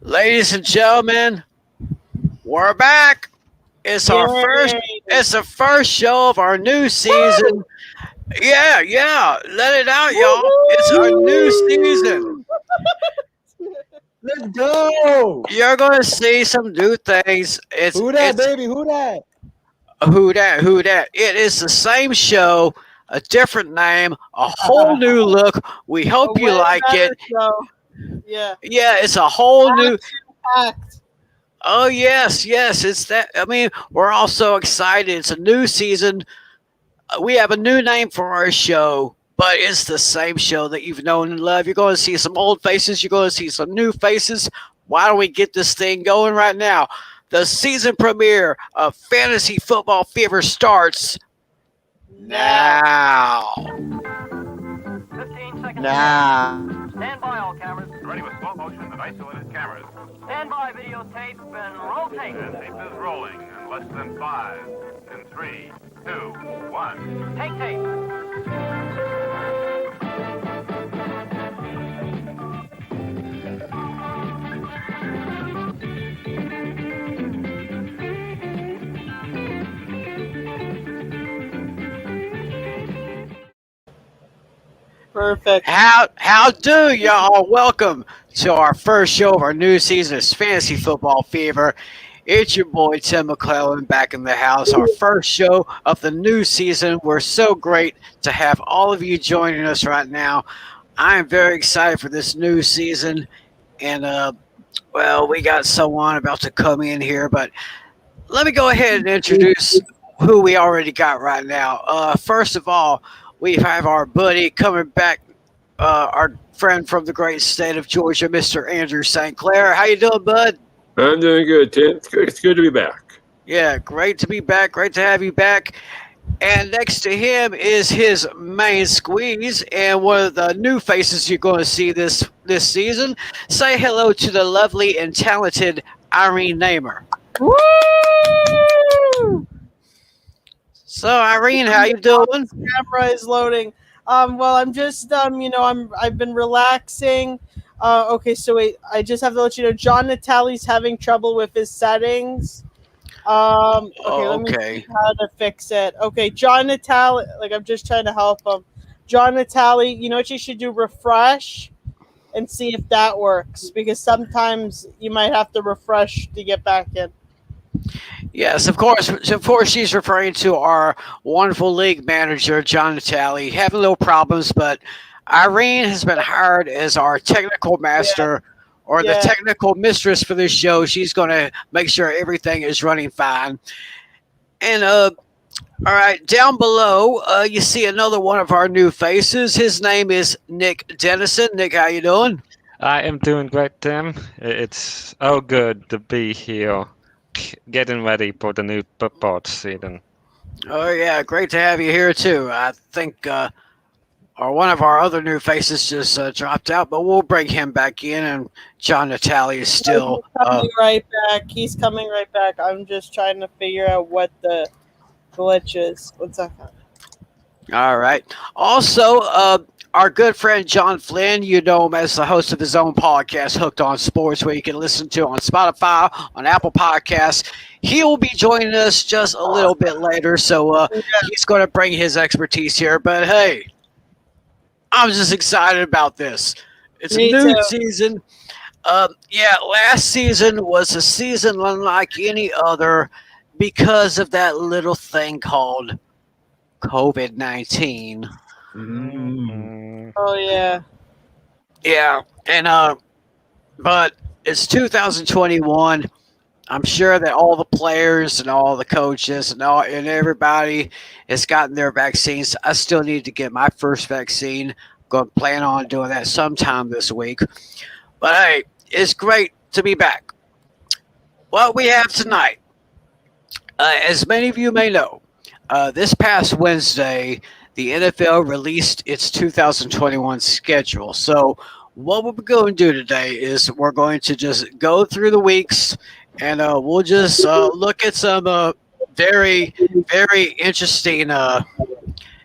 Ladies and gentlemen, we're back. It's our first. Yay! It's the first show of our new season. Yeah, yeah. Let it out, y'all. It's our new season. Woo-hoo! Let's go. You're gonna see some new things. It's Who that, it's baby? Who that? who that. It is the same show, a different name, a whole new look. We A hope you way like better it. show. Yeah. Yeah, it's a whole new. Act. Oh yes, yes. It's that. I mean, we're all so excited. It's a new season. We have a new name for our show, but it's the same show that you've known and loved. You're going to see some old faces. You're going to see some new faces. Why don't we get this thing going right now? The season premiere of Fantasy Football Fever starts now. 15 seconds. Nah. Stand by all cameras. Ready with slow motion and isolated cameras. Stand by videotape and roll tape. And tape is rolling in less than 5, in 3, 2, 1. Take tape. Perfect. How do y'all? Welcome to our first show of our new season of Fantasy Football Fever. It's your boy Tim McClellan back in the house. Our first show of the new season. We're so great to have all of you joining us right now. I am very excited for this new season, and well, we got someone about to come in here, but let me go ahead and introduce who we already got right now. First of all, we have our buddy coming back, our friend from the great state of Georgia, Mr. Andrew St. Clair. How you doing, bud? I'm doing good, Tim. It's good to be back. Yeah, great to be back. Great to have you back. And next to him is his main squeeze and one of the new faces you're going to see this season. Say hello to the lovely and talented Irene Namer. Woo! So, Irene, how you doing? Camera is loading. Well, I'm just I've been relaxing. Okay, so wait, I just have to let you know John Natale's having trouble with his settings. Okay, let me Okay. see how to fix it. Okay, John Natale, like I'm just trying to help him. John Natale, you know what you should do? Refresh and see if that works because sometimes you might have to refresh to get back in. Yes, of course. Of course, she's referring to our wonderful league manager, John Natale, having little problems, but Irene has been hired as our technical master or the Yeah. technical mistress for this show. She's going to make sure everything is running fine. And all right, down below, you see another one of our new faces. His name is Nick Dennison. Nick, how you doing? I am doing great, Tim. It's so good to be here, getting ready for the new football season. Oh yeah, great to have you here too. I think or one of our other new faces just dropped out, but we'll bring him back in. And John Natale is still. He's coming right back. He's coming right back. I'm just trying to figure out what the glitch is. One second. All right. Also, our good friend John Flynn, you know him as the host of his own podcast, Hooked on Sports, where you can listen to on Spotify, on Apple Podcasts. He will be joining us just a little bit later, so he's going to bring his expertise here. But hey, I'm just excited about this. It's Me a new too. season. Yeah, last season was a season unlike any other because of that little thing called COVID-19. Mm. Oh yeah. Yeah, and but it's 2021. I'm sure that all the players and all the coaches and everybody has gotten their vaccines. I still need to get my first vaccine. Going to plan on doing that sometime this week. But hey, it's great to be back. What we have tonight, as many of you may know, this past Wednesday, the NFL released its 2021 schedule. So what we're going to do today is we're going to just go through the weeks and we'll just look at some very, very interesting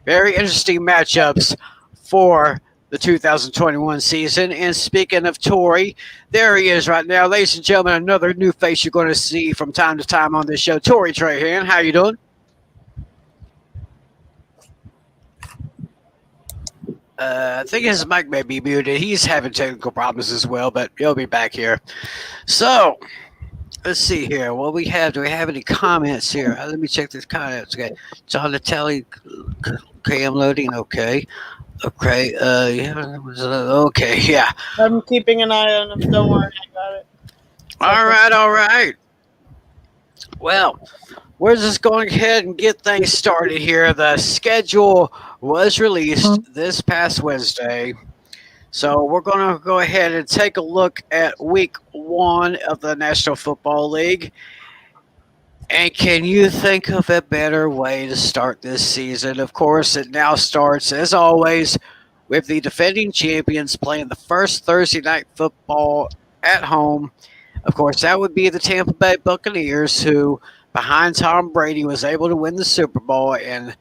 matchups for the the 2021 season. And speaking of Tori, there he is right now. Ladies and gentlemen, another new face you're going to see from time to time on this show. Tori Trahan, how you doing? I think his mic may be muted. He's having technical problems as well, but he'll be back here. So, let's see here. What we have? Do we have any comments here? Let me check these comments. Okay, John Natali. Okay, I'm loading. Okay. Yeah. Okay. Yeah. I'm keeping an eye on him. Don't worry, I got it. All right. Well, we're just going ahead and get things started here. The schedule was released this past Wednesday. So we're going to go ahead and take a look at week 1 of the National Football League. And can you think of a better way to start this season? Of course, it now starts, as always, with the defending champions playing the first Thursday night football at home. Of course, that would be the Tampa Bay Buccaneers, who, behind Tom Brady, was able to win the Super Bowl. And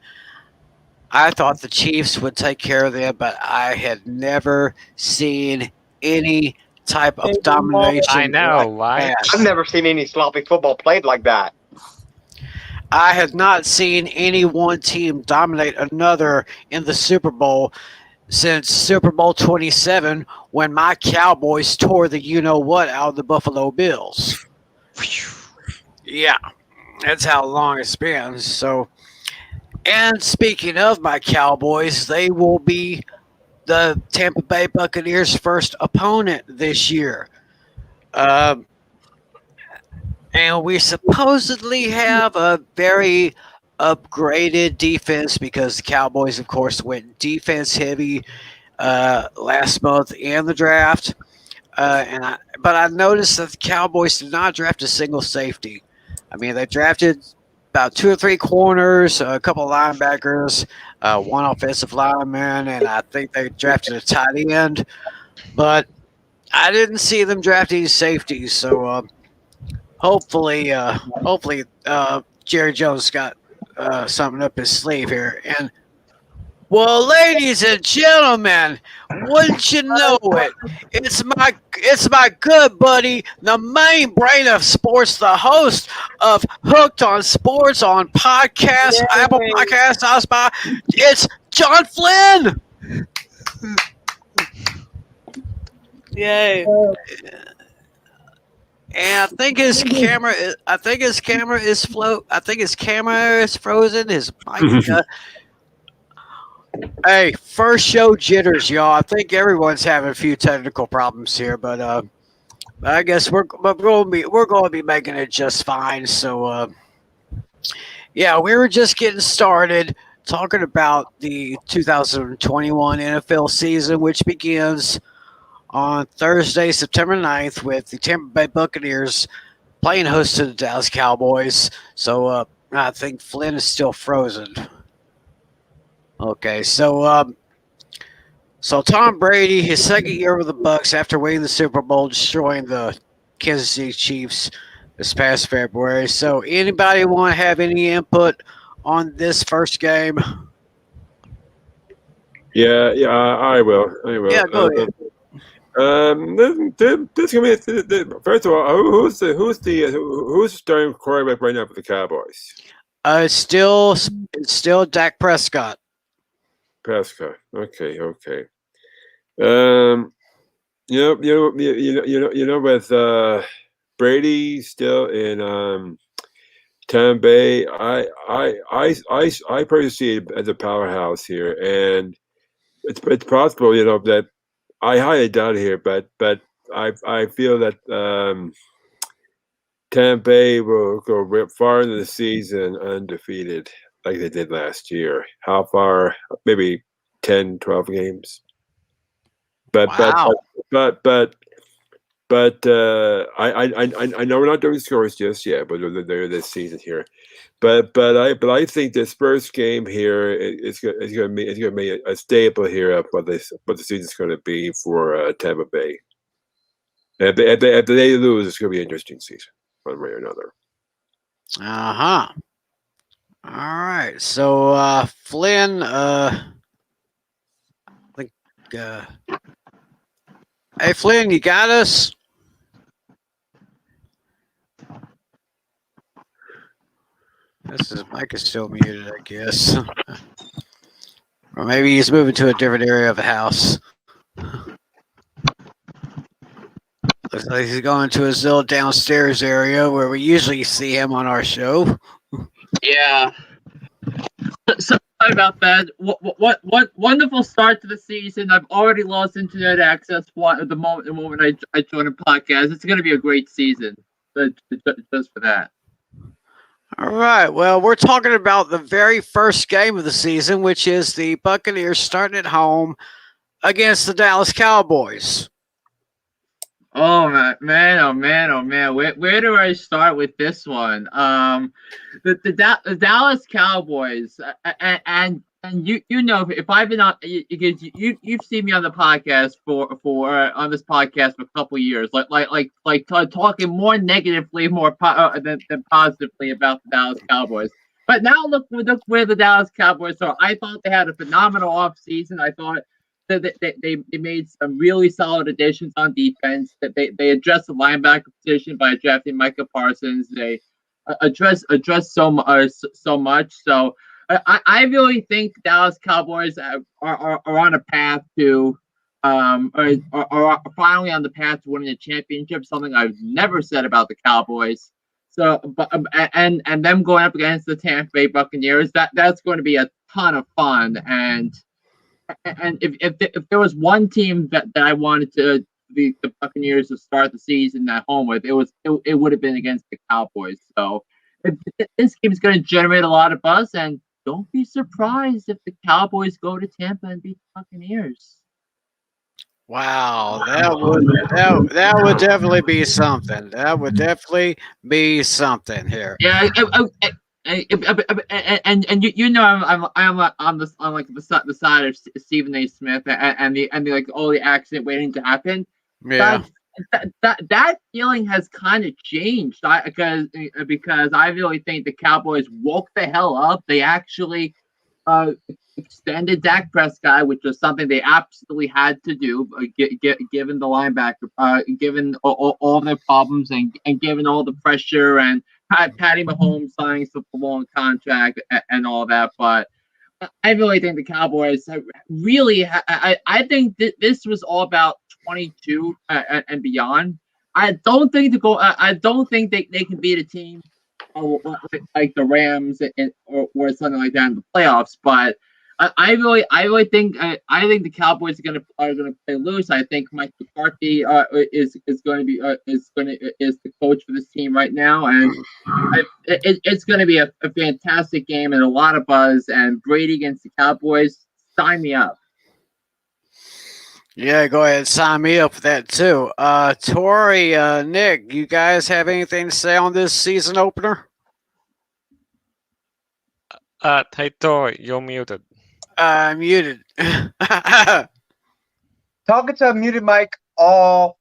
I thought the Chiefs would take care of them, but I had never seen any type of domination. I know, like right? that. I've never seen any sloppy football played like that. I had not seen any one team dominate another in the Super Bowl since Super Bowl 27, when my Cowboys tore the you-know-what out of the Buffalo Bills. Yeah, that's how long it's been. So, and speaking of my Cowboys, they will be the Tampa Bay Buccaneers' first opponent this year. And we supposedly have a very upgraded defense because the Cowboys, of course, went defense heavy last month in the draft. But I noticed that the Cowboys did not draft a single safety. I mean, they drafted about 2 or 3 corners, a couple of linebackers, one offensive lineman, and I think they drafted a tight end. But I didn't see them draft any safeties, so hopefully, Jerry Jones got something up his sleeve here. And well, ladies and gentlemen, wouldn't you know it? It's my good buddy, the main brain of sports, the host of Hooked on Sports on podcast, Yay. Apple Podcasts, Spotify. It's John Flynn. Yay. And I think his camera is frozen. His mic. Hey, first show jitters, y'all. I think everyone's having a few technical problems here, but I guess we're going to be making it just fine. So, yeah, we were just getting started talking about the 2021 NFL season, which begins on Thursday, September 9th, with the Tampa Bay Buccaneers playing host to the Dallas Cowboys. So I think Flynn is still frozen. Okay, so Tom Brady, his second year with the Bucs after winning the Super Bowl, destroying the Kansas City Chiefs this past February. So anybody want to have any input on this first game? Yeah, I will. Yeah, go ahead. This gonna be first of all, who's the starting quarterback right now for the Cowboys? It's still Dak Prescott. Prescott. Okay. With Brady still in Tampa Bay, I personally see it as a powerhouse here, and it's possible, that I highly doubt it here, but I feel that Tampa Bay will go far into the season undefeated, like they did last year. How far? Maybe 10, 12 games. But Wow. I know we're not doing scores just yet, but they're this season here. But I think this first game here is going to be a staple here of what the season's going to be for Tampa Bay. If they lose, it's going to be an interesting season, one way or another. Uh-huh. All right. So Flynn, I think Hey, Flynn, you got us? His mic is still muted, I guess. Or maybe he's moving to a different area of the house. Looks like he's going to his little downstairs area where we usually see him on our show. Yeah. Sorry about that. What wonderful start to the season. I've already lost internet access the moment I joined a podcast. It's going to be a great season, just for that. All right. Well, we're talking about the very first game of the season, which is the Buccaneers starting at home against the Dallas Cowboys. Oh man! Where do I start with this one? The Dallas Cowboys, and you know, if I've been on, because you've seen me on the podcast on this podcast for a couple of years, like talking more negatively than positively about the Dallas Cowboys. But now look where the Dallas Cowboys are. I thought they had a phenomenal offseason. I thought they made some really solid additions on defense. That they addressed the linebacker position by drafting Micah Parsons. They addressed so much. So I really think the Dallas Cowboys are on a path to are finally on the path to winning a championship. Something I've never said about the Cowboys. So, but and them going up against the Tampa Bay Buccaneers, that's going to be a ton of fun. And if there was one team that I wanted the Buccaneers to start the season at home with, it would have been against the Cowboys. So this game is going to generate a lot of buzz, and don't be surprised if the Cowboys go to Tampa and beat the Buccaneers. Wow, that would definitely be something. That would definitely be something here. Yeah, and you know I'm on the side of Stephen A. Smith and the like all the accident waiting to happen. Yeah. That feeling has kind of changed because I really think the Cowboys woke the hell up. They actually extended Dak Prescott, which was something they absolutely had to do, given the linebacker, given all their problems and given all the pressure and Patty Mahomes signing such a long contract and all that. But I really think the Cowboys really. I think this was all about 22 and beyond. I don't think they can beat a team like the Rams or something like that in the playoffs. But I really think the Cowboys are gonna play loose. I think Mike McCarthy is the coach for this team right now, and it's going to be a fantastic game and a lot of buzz. And Brady against the Cowboys, sign me up. Yeah, go ahead, sign me up for that too. Tori, Nick, you guys have anything to say on this season opener? Hey, Tori, you're muted. Muted. Talking to a muted mic, all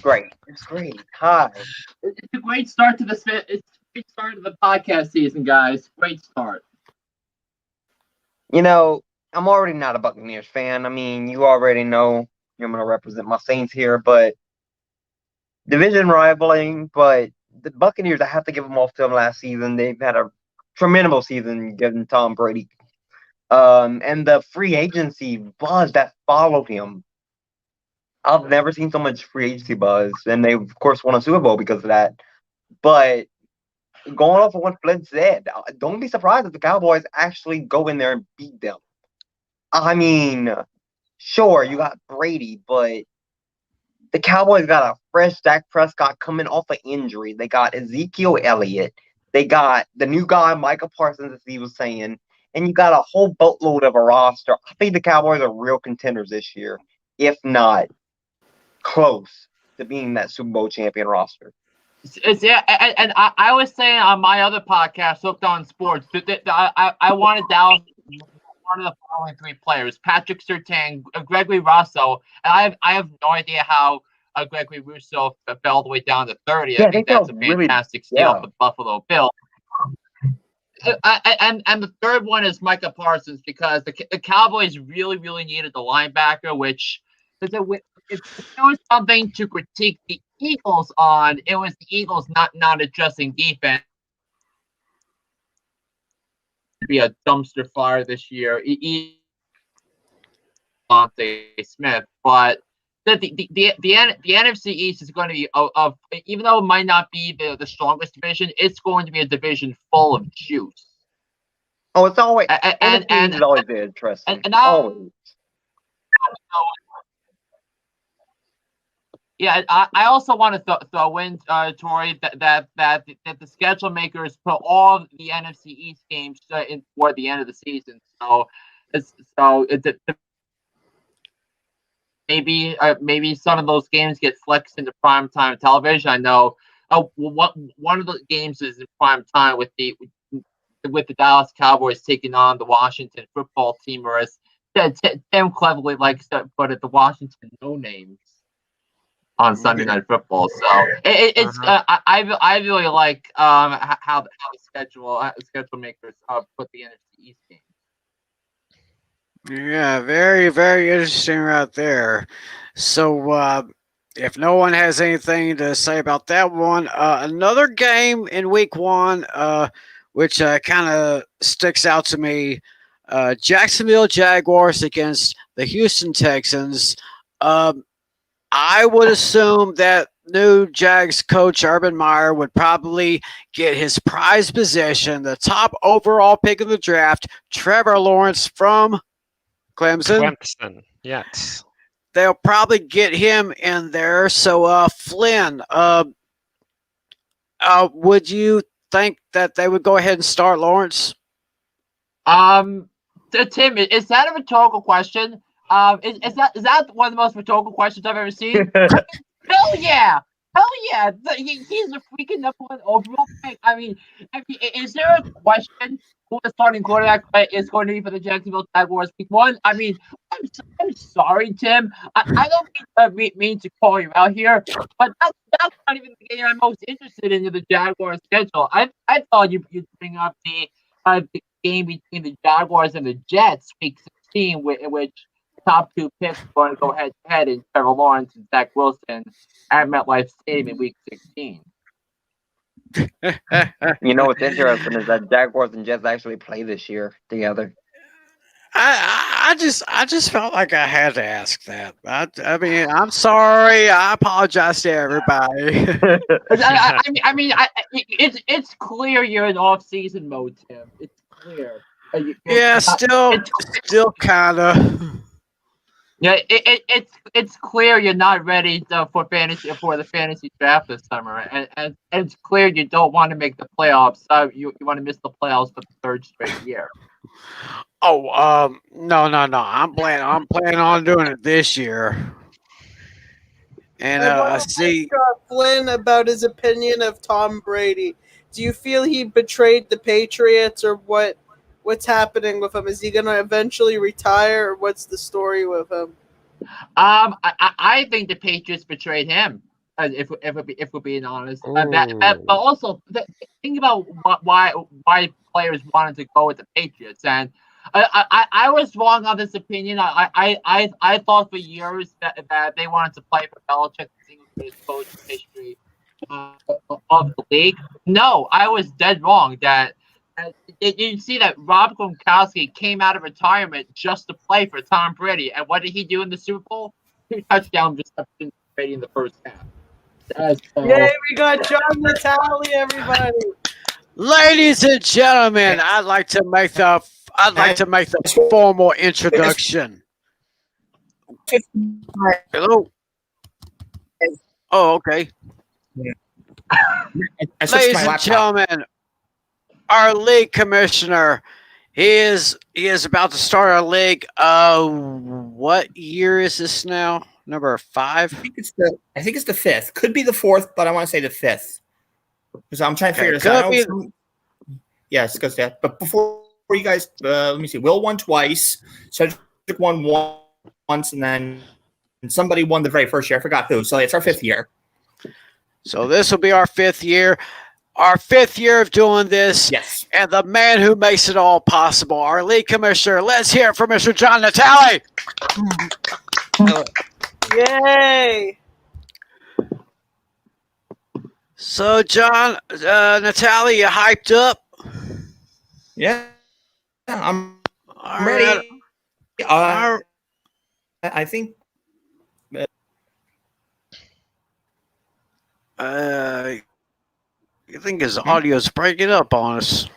great. It's great. Hi. It's a great start to the podcast season, guys. Great start. You know, I'm already not a Buccaneers fan. I mean, you already know I'm going to represent my Saints here, but division rivaling. But the Buccaneers, I have to give them all to them last season. They've had a tremendous season given Tom Brady. And the free agency buzz that followed him. I've never seen so much free agency buzz. And they, of course, won a Super Bowl because of that. But going off of what Flynn said, don't be surprised if the Cowboys actually go in there and beat them. I mean, sure, you got Brady, but the Cowboys got a fresh Dak Prescott coming off an injury. They got Ezekiel Elliott. They got the new guy, Micah Parsons, as he was saying. And you got a whole boatload of a roster. I think the Cowboys are real contenders this year, if not close to being that Super Bowl champion roster. Yeah, and I was saying on my other podcast, Hooked on Sports, that I wanted Dallas one of the following three players: Patrick Surtain, Gregory Rousseau, and I have no idea how Gregory Rousseau fell all the way down to 30. Yeah, I think that's a fantastic steal for the Buffalo Bills. and the third one is Micah Parsons because the Cowboys really needed the linebacker, which if there was something to critique the Eagles on, it was the Eagles not addressing defense. Be a dumpster fire this year. Devontae Smith, but the NFC East is going to be of even though it might not be the strongest division, it's going to be a division full of juice. Oh, it's always And it's always been interesting. and Always. Yeah, I also want to throw in, Tori, that the schedule makers put all the NFC East games in toward the end of the season. So maybe some of those games get flexed into primetime television. I know. One of the games is in prime time with the Dallas Cowboys taking on the Washington football team, or as Tim cleverly likes to put it, the Washington No Names on Sunday Night Football. So I really like how the schedule makers put the NFC East game. Yeah, very, very interesting right there. So, if no one has anything to say about that one, another game in week one, which kind of sticks out to me, Jacksonville Jaguars against the Houston Texans. I would assume that new Jags coach Urban Meyer would probably get his prized possession, the top overall pick of the draft, Trevor Lawrence from Clemson. Yes. They'll probably get him in there. So, Flynn, would you think that they would go ahead and start Lawrence? Tim, is that a rhetorical question? Is that one of the most rhetorical questions I've ever seen? Hell yeah! He's a freaking number one overall pick. I mean, is there a question who the starting quarterback is going to be for the Jacksonville Jaguars week one? I mean, I'm sorry, Tim. I don't mean to call you out here, but that's not even the game I'm most interested in the Jaguars schedule. I thought you'd bring up the game between the Jaguars and the Jets week 16, in which top two picks are going to go head to head in Trevor Lawrence and Zach Wilson at MetLife Stadium in week 16. You know what's interesting is that Jaguars and Jets actually play this year together. I just felt like I had to ask that. I mean, I'm sorry. I apologize to everybody. It's clear you're in off-season mode, Tim. It's clear. Yeah, still kind of. Yeah, it's clear you're not ready for the fantasy draft this summer, and it's clear you don't want to make the playoffs. You want to miss the playoffs for the third straight year. Oh, no. I'm planning on doing it this year. And I see Flynn about his opinion of Tom Brady. Do you feel he betrayed the Patriots, or what's happening with him? Is he going to eventually retire, or what's the story with him? I think the Patriots betrayed him. If we're being honest, but also think about why players wanted to go with the Patriots, and I was wrong on this opinion. I thought for years that they wanted to play for Belichick, the coach history of the league. No, I was dead wrong. That you see that Rob Gronkowski came out of retirement just to play for Tom Brady, and what did he do in the Super Bowl? 2 touchdown receptions Brady in the first half. Yay, we got John Natale, everybody. ladies and gentlemen, I'd like to make the formal introduction. Hello. Oh, okay. Ladies and gentlemen, our league commissioner, he is about to start our league. What year is this now? Number 5? I think it's the 5th. Could be the 4th, but I want to say the 5th. Because I'm trying to figure this out. Yes, it goes that. But before you guys, let me see. Will won twice. Cedric won once, and then somebody won the very first year. I forgot who. So it's our 5th year. So this will be our 5th year. our 5th year of doing this, Yes. and the man who makes it all possible, our league commissioner. Let's hear it from Mr. John Natale. Yay! So, John, Natale, you hyped up? Yeah. I'm All ready. right. I think. I think his audio's breaking up on us.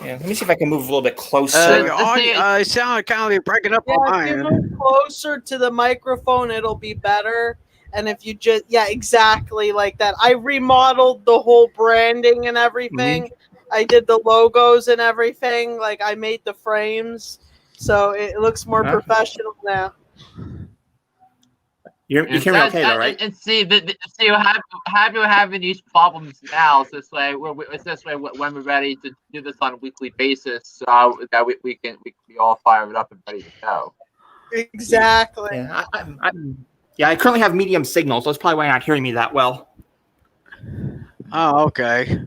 Yeah, let me see if I can move a little bit closer. Your audio, it sounded kind of breaking up on Yeah, my if you end. move closer to the microphone, it'll be better. And if you just, yeah, exactly like that. I remodeled the whole branding and everything. I did the logos and everything. Like, I made the frames. So it looks more professional now. You hear me okay, though, right? And see, we're having these problems now. So this way, when we're ready to do this on a weekly basis, that we can be all fired up and ready to go. Exactly. Yeah, I currently have medium signal, so that's probably why you're not hearing me that well. Oh, okay.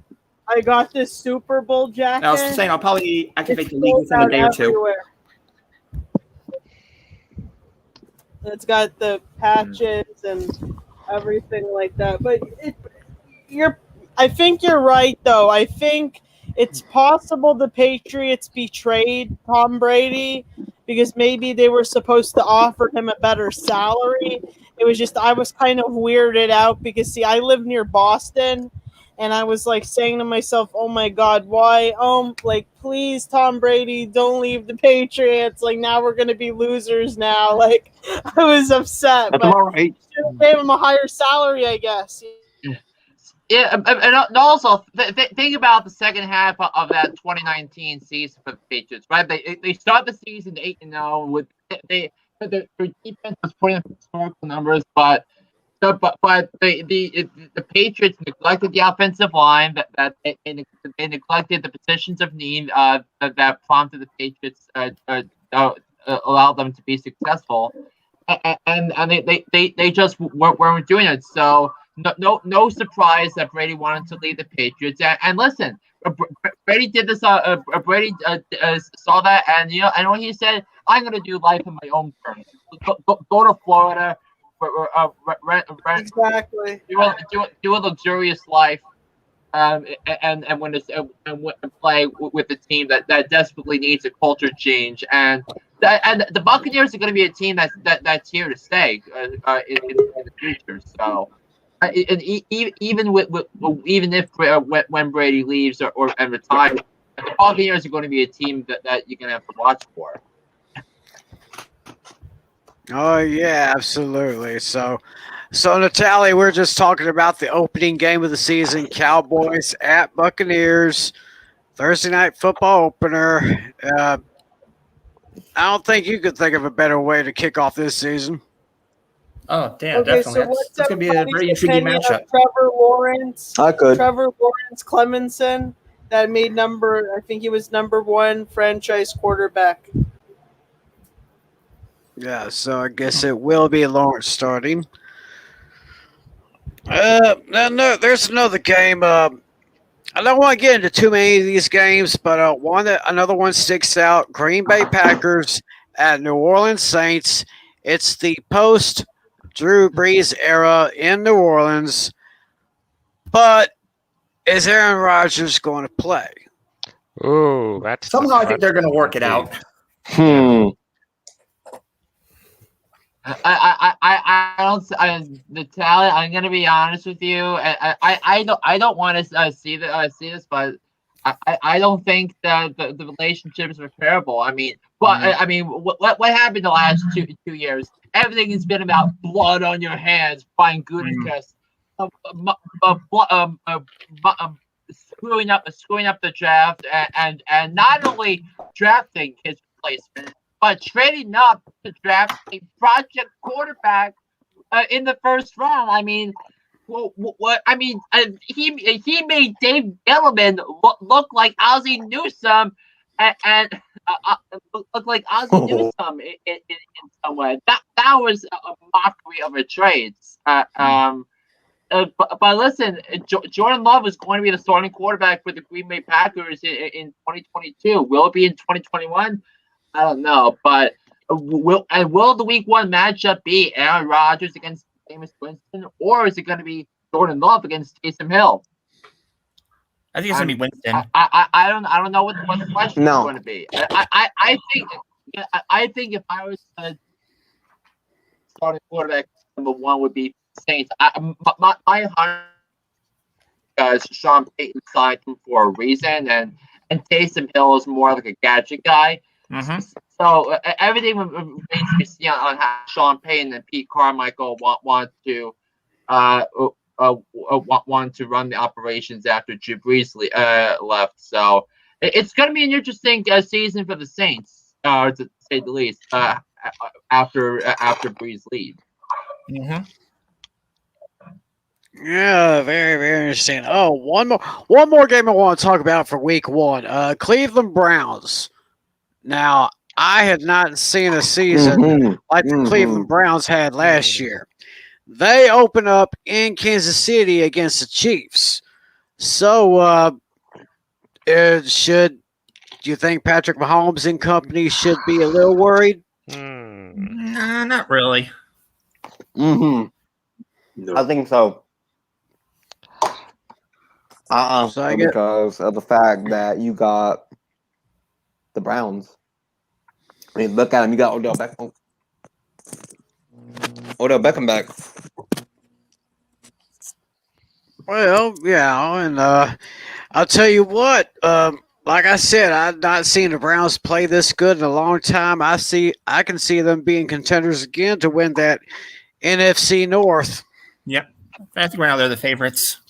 I got this Super Bowl jacket. And I was saying I'll probably activate the league sold within a out day or two. everywhere. It's got the patches and everything like that. But I think you're right, though. I think it's possible the Patriots betrayed Tom Brady because maybe they were supposed to offer him a better salary. It was just I was kind of weirded out because, see, I live near Boston. And I was like saying to myself, oh my God, why? Like, please, Tom Brady, don't leave the Patriots. Like, now we're going to be losers now. Like, I was upset. That's But all right. should have gave him a higher salary, I guess. Yeah, and also think about the second half of that 2019 season for the Patriots, right? They start the season 8-0 with their defense was putting up historical numbers, but the Patriots neglected the offensive line. They neglected the positions of need that prompted the Patriots allowed them to be successful, and they just weren't doing it. So no surprise that Brady wanted to leave the Patriots. And listen, Brady did this. Brady saw that, and and when he said, "I'm going to do life on my own terms. Go to Florida." Exactly. Do a luxurious life, and play with the team that desperately needs a culture change, and the Buccaneers are going to be a team that's here to stay in the future. So, even if when Brady leaves and retires, the Buccaneers are going to be a team that you're going to have to watch for. Oh yeah, absolutely. So Natale, we're just talking about the opening game of the season, Cowboys at Buccaneers, Thursday night football opener. I don't think you could think of a better way to kick off this season. Oh, damn, Okay, definitely. so what's That's going to be a very intriguing matchup. Trevor Lawrence. I could. Trevor Lawrence Clemenson that made I think he was number 1 franchise quarterback. Yeah, so I guess it will be Lawrence starting. There's another game. I don't want to get into too many of these games, but another one sticks out. Green Bay Packers at New Orleans Saints. It's the post Drew Brees era in New Orleans. But is Aaron Rodgers going to play? Oh, that's somehow I think they're going to work it out. I don't, Natalia. I'm gonna be honest with you. I don't want to see this, but I don't think that the relationships are terrible. I mean, but I mean, what happened the last two years? Everything has been about blood on your hands, Brian Gutekunst, screwing up the draft, and not only drafting his replacement, but trading up to draft a project quarterback in the first round. I mean, what? I mean, he made Dave Gettleman look like Ozzie Newsome, and look like Ozzie Newsome in some way. That was a mockery of a trade. but listen, Jordan Love is going to be the starting quarterback for the Green Bay Packers in 2022. Will it be in 2021? I don't know, but will the Week 1 matchup be Aaron Rodgers against Jameis Winston, or is it going to be Jordan Love against Taysom Hill? I think it's going to be Winston. I don't know what the question is No. going to be. I think if I was starting quarterback, number one would be Saints. My hunch, because Sean Payton signed him for a reason, and Taysom Hill is more like a gadget guy. Mm-hmm. So everything remains to be seen on how Sean Payton and Pete Carmichael want to run the operations after Drew Brees left. So it's going to be an interesting season for the Saints, to say the least. After Brees leaves. Mm-hmm. Yeah, very, very interesting. Oh, one more game I want to talk about for Week 1. Cleveland Browns. Now, I had not seen a season like the Cleveland Browns had last year. They open up in Kansas City against the Chiefs. So, do you think Patrick Mahomes and company should be a little worried? Nah, not really. No. I think so. So I get- Because of the fact that you got the Browns. I mean, look at him. You got Odell Beckham. Odell Beckham back. Well, yeah, and I'll tell you what. Like I said, I've not seen the Browns play this good in a long time. I can see them being contenders again to win that NFC North. Yep. I think right now they're the favorites.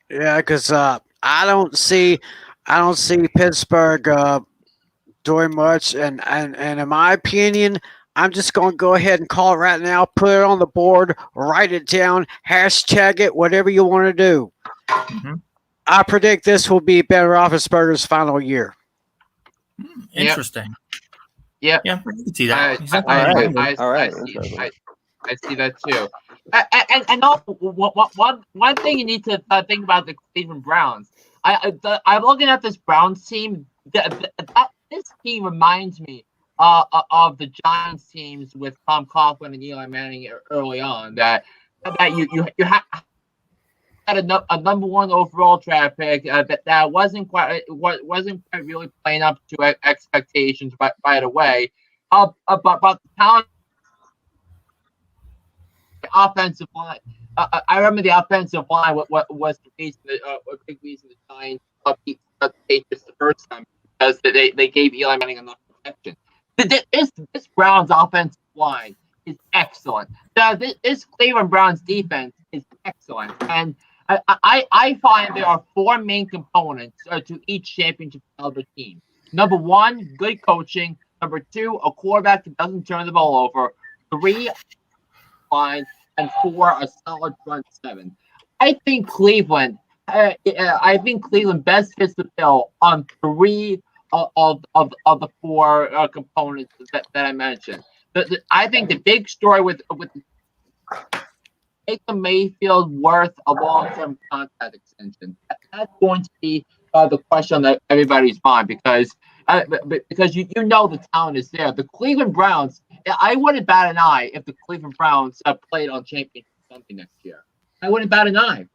Yeah, because I don't see Pittsburgh doing much, and in my opinion, I'm just going to go ahead and call it right now. Put it on the board, write it down, hashtag it, whatever you want to do. Mm-hmm. I predict this will be Ben Roethlisberger's final year. Interesting. Yep. Yeah, I can see that. I see that too. And also, one thing you need to think about the Cleveland Browns. I'm looking at this Browns team. This team reminds me of the Giants teams with Tom Coughlin and Eli Manning early on. That you had a number one overall draft pick that wasn't quite really playing up to expectations right away. But the talent, the offensive line. I remember the offensive line. What was the reason? A big reason the Giants beat the Patriots the first time, because they gave Eli Manning enough protection. This Browns offensive line is excellent. This Cleveland Browns defense is excellent, and I find there are four main components to each championship caliber team. Number one, good coaching. Number two, a quarterback that doesn't turn the ball over. 3, line, and 4, a solid front 7. I think Cleveland best fits the bill on 3 of the 4 components that I mentioned. I think the big story with Baker Mayfield worth a long-term contract extension. That's going to be the question on everybody's mind, because you know the talent is there. The Cleveland Browns, I wouldn't bat an eye if the Cleveland Browns played on championship Sunday next year. I wouldn't bat an eye.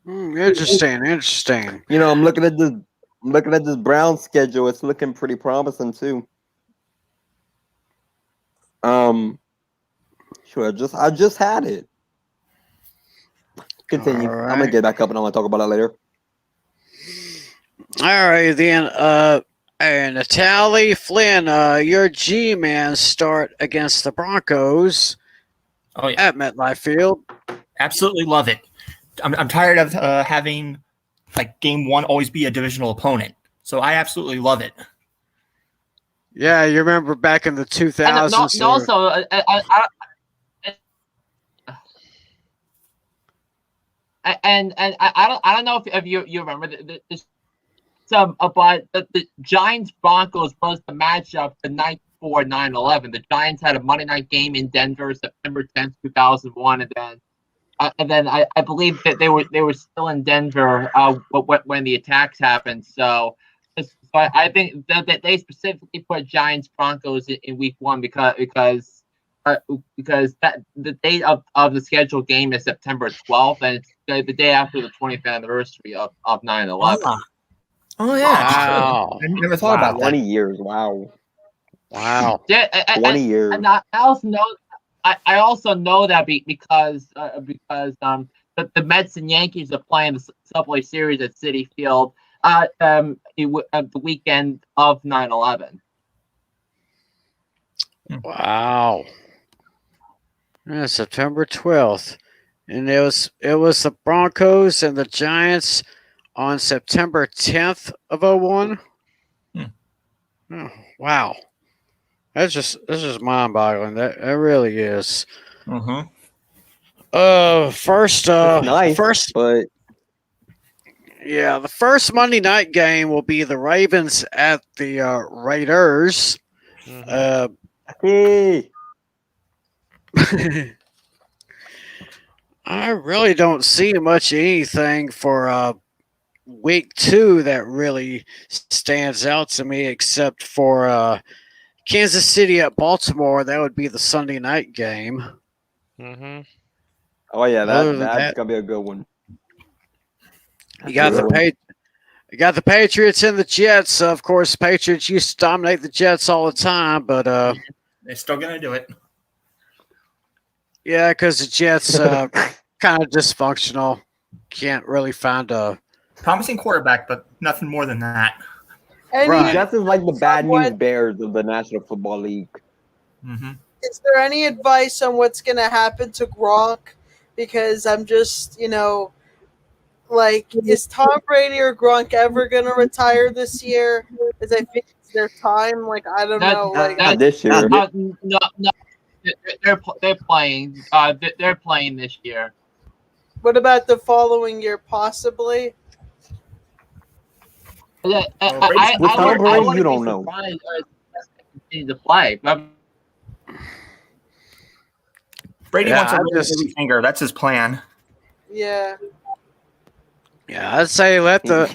Interesting. You know, I'm looking at this Browns schedule. It's looking pretty promising too. Sure. I just had it. Continue. All right. I'm gonna get back up and I'm gonna talk about that later. All right, then. And Natalie Flynn, your G-Man start against the Broncos. Oh yeah, at MetLife Field. Absolutely love it. I'm tired of having like game one always be a divisional opponent. So I absolutely love it. Yeah, you remember back in the 2000s. And also, I don't know if you remember this. But the Giants Broncos was the matchup the night before 9/11. The Giants had a Monday night game in Denver, September 10th, 2001, and then I believe that they were still in Denver when the attacks happened. So I think that they specifically put Giants Broncos in week 1 because that the date of the scheduled game is September 12th, and it's the day after the 20th anniversary of 9/11. Oh yeah, Wow. I never thought about that. 20 years. Wow. Wow. Yeah, 20 years. And I also know that because the Mets and Yankees are playing the Subway Series at Citi Field the weekend of 9/11. Wow. Yeah, September 12th. And it was the Broncos and the Giants on September 10th of 01. Oh, wow. That's just mind-boggling. That really is. Mm-hmm. First Nice, but yeah, the first Monday night game will be the Ravens at the Raiders. hey, I really don't see much anything for week 2 that really stands out to me, except for Kansas City at Baltimore. That would be the Sunday night game. Mm-hmm. oh yeah, Other than that's that- gonna be a good one. You got the Patriots and the Jets. Of course, Patriots used to dominate the Jets all the time, but They're still gonna do it. yeah, because the Jets kind of dysfunctional. Can't really find a Promising quarterback, but nothing more than that. Any, Right. Jets is like the bad news Somewhat. Bears of the National Football League. Mm-hmm. Is there any advice on what's going to happen to Gronk? Because I'm just, like, is Tom Brady or Gronk ever going to retire this year? Because I think it's their time. Like, I don't know. Like, Not this year. No, they're playing. They're playing this year. what about the following year, possibly? Yeah, With Tom Brady, you don't know. Continue to play. Brady Yeah, wants a I'm really just- big finger. That's his plan. Yeah. Yeah, I'd say let the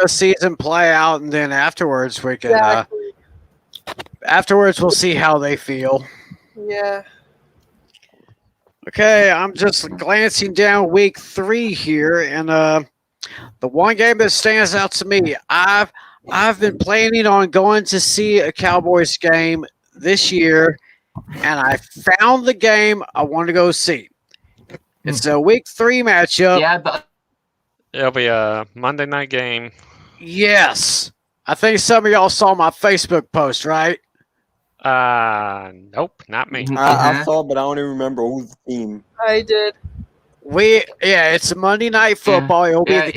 season play out, and then afterwards we can. Exactly. Afterwards, we'll see how they feel. Yeah. Okay, I'm just glancing down week 3 here, and the one game that stands out to me, I've been planning on going to see a Cowboys game this year, and I found the game I want to go see. It's a week 3 matchup. Yeah, It'll be a Monday night game. Yes. I think some of y'all saw my Facebook post, right? Nope, not me. I saw, but I don't even remember whose team. I did. It's a Monday night football. It'll be the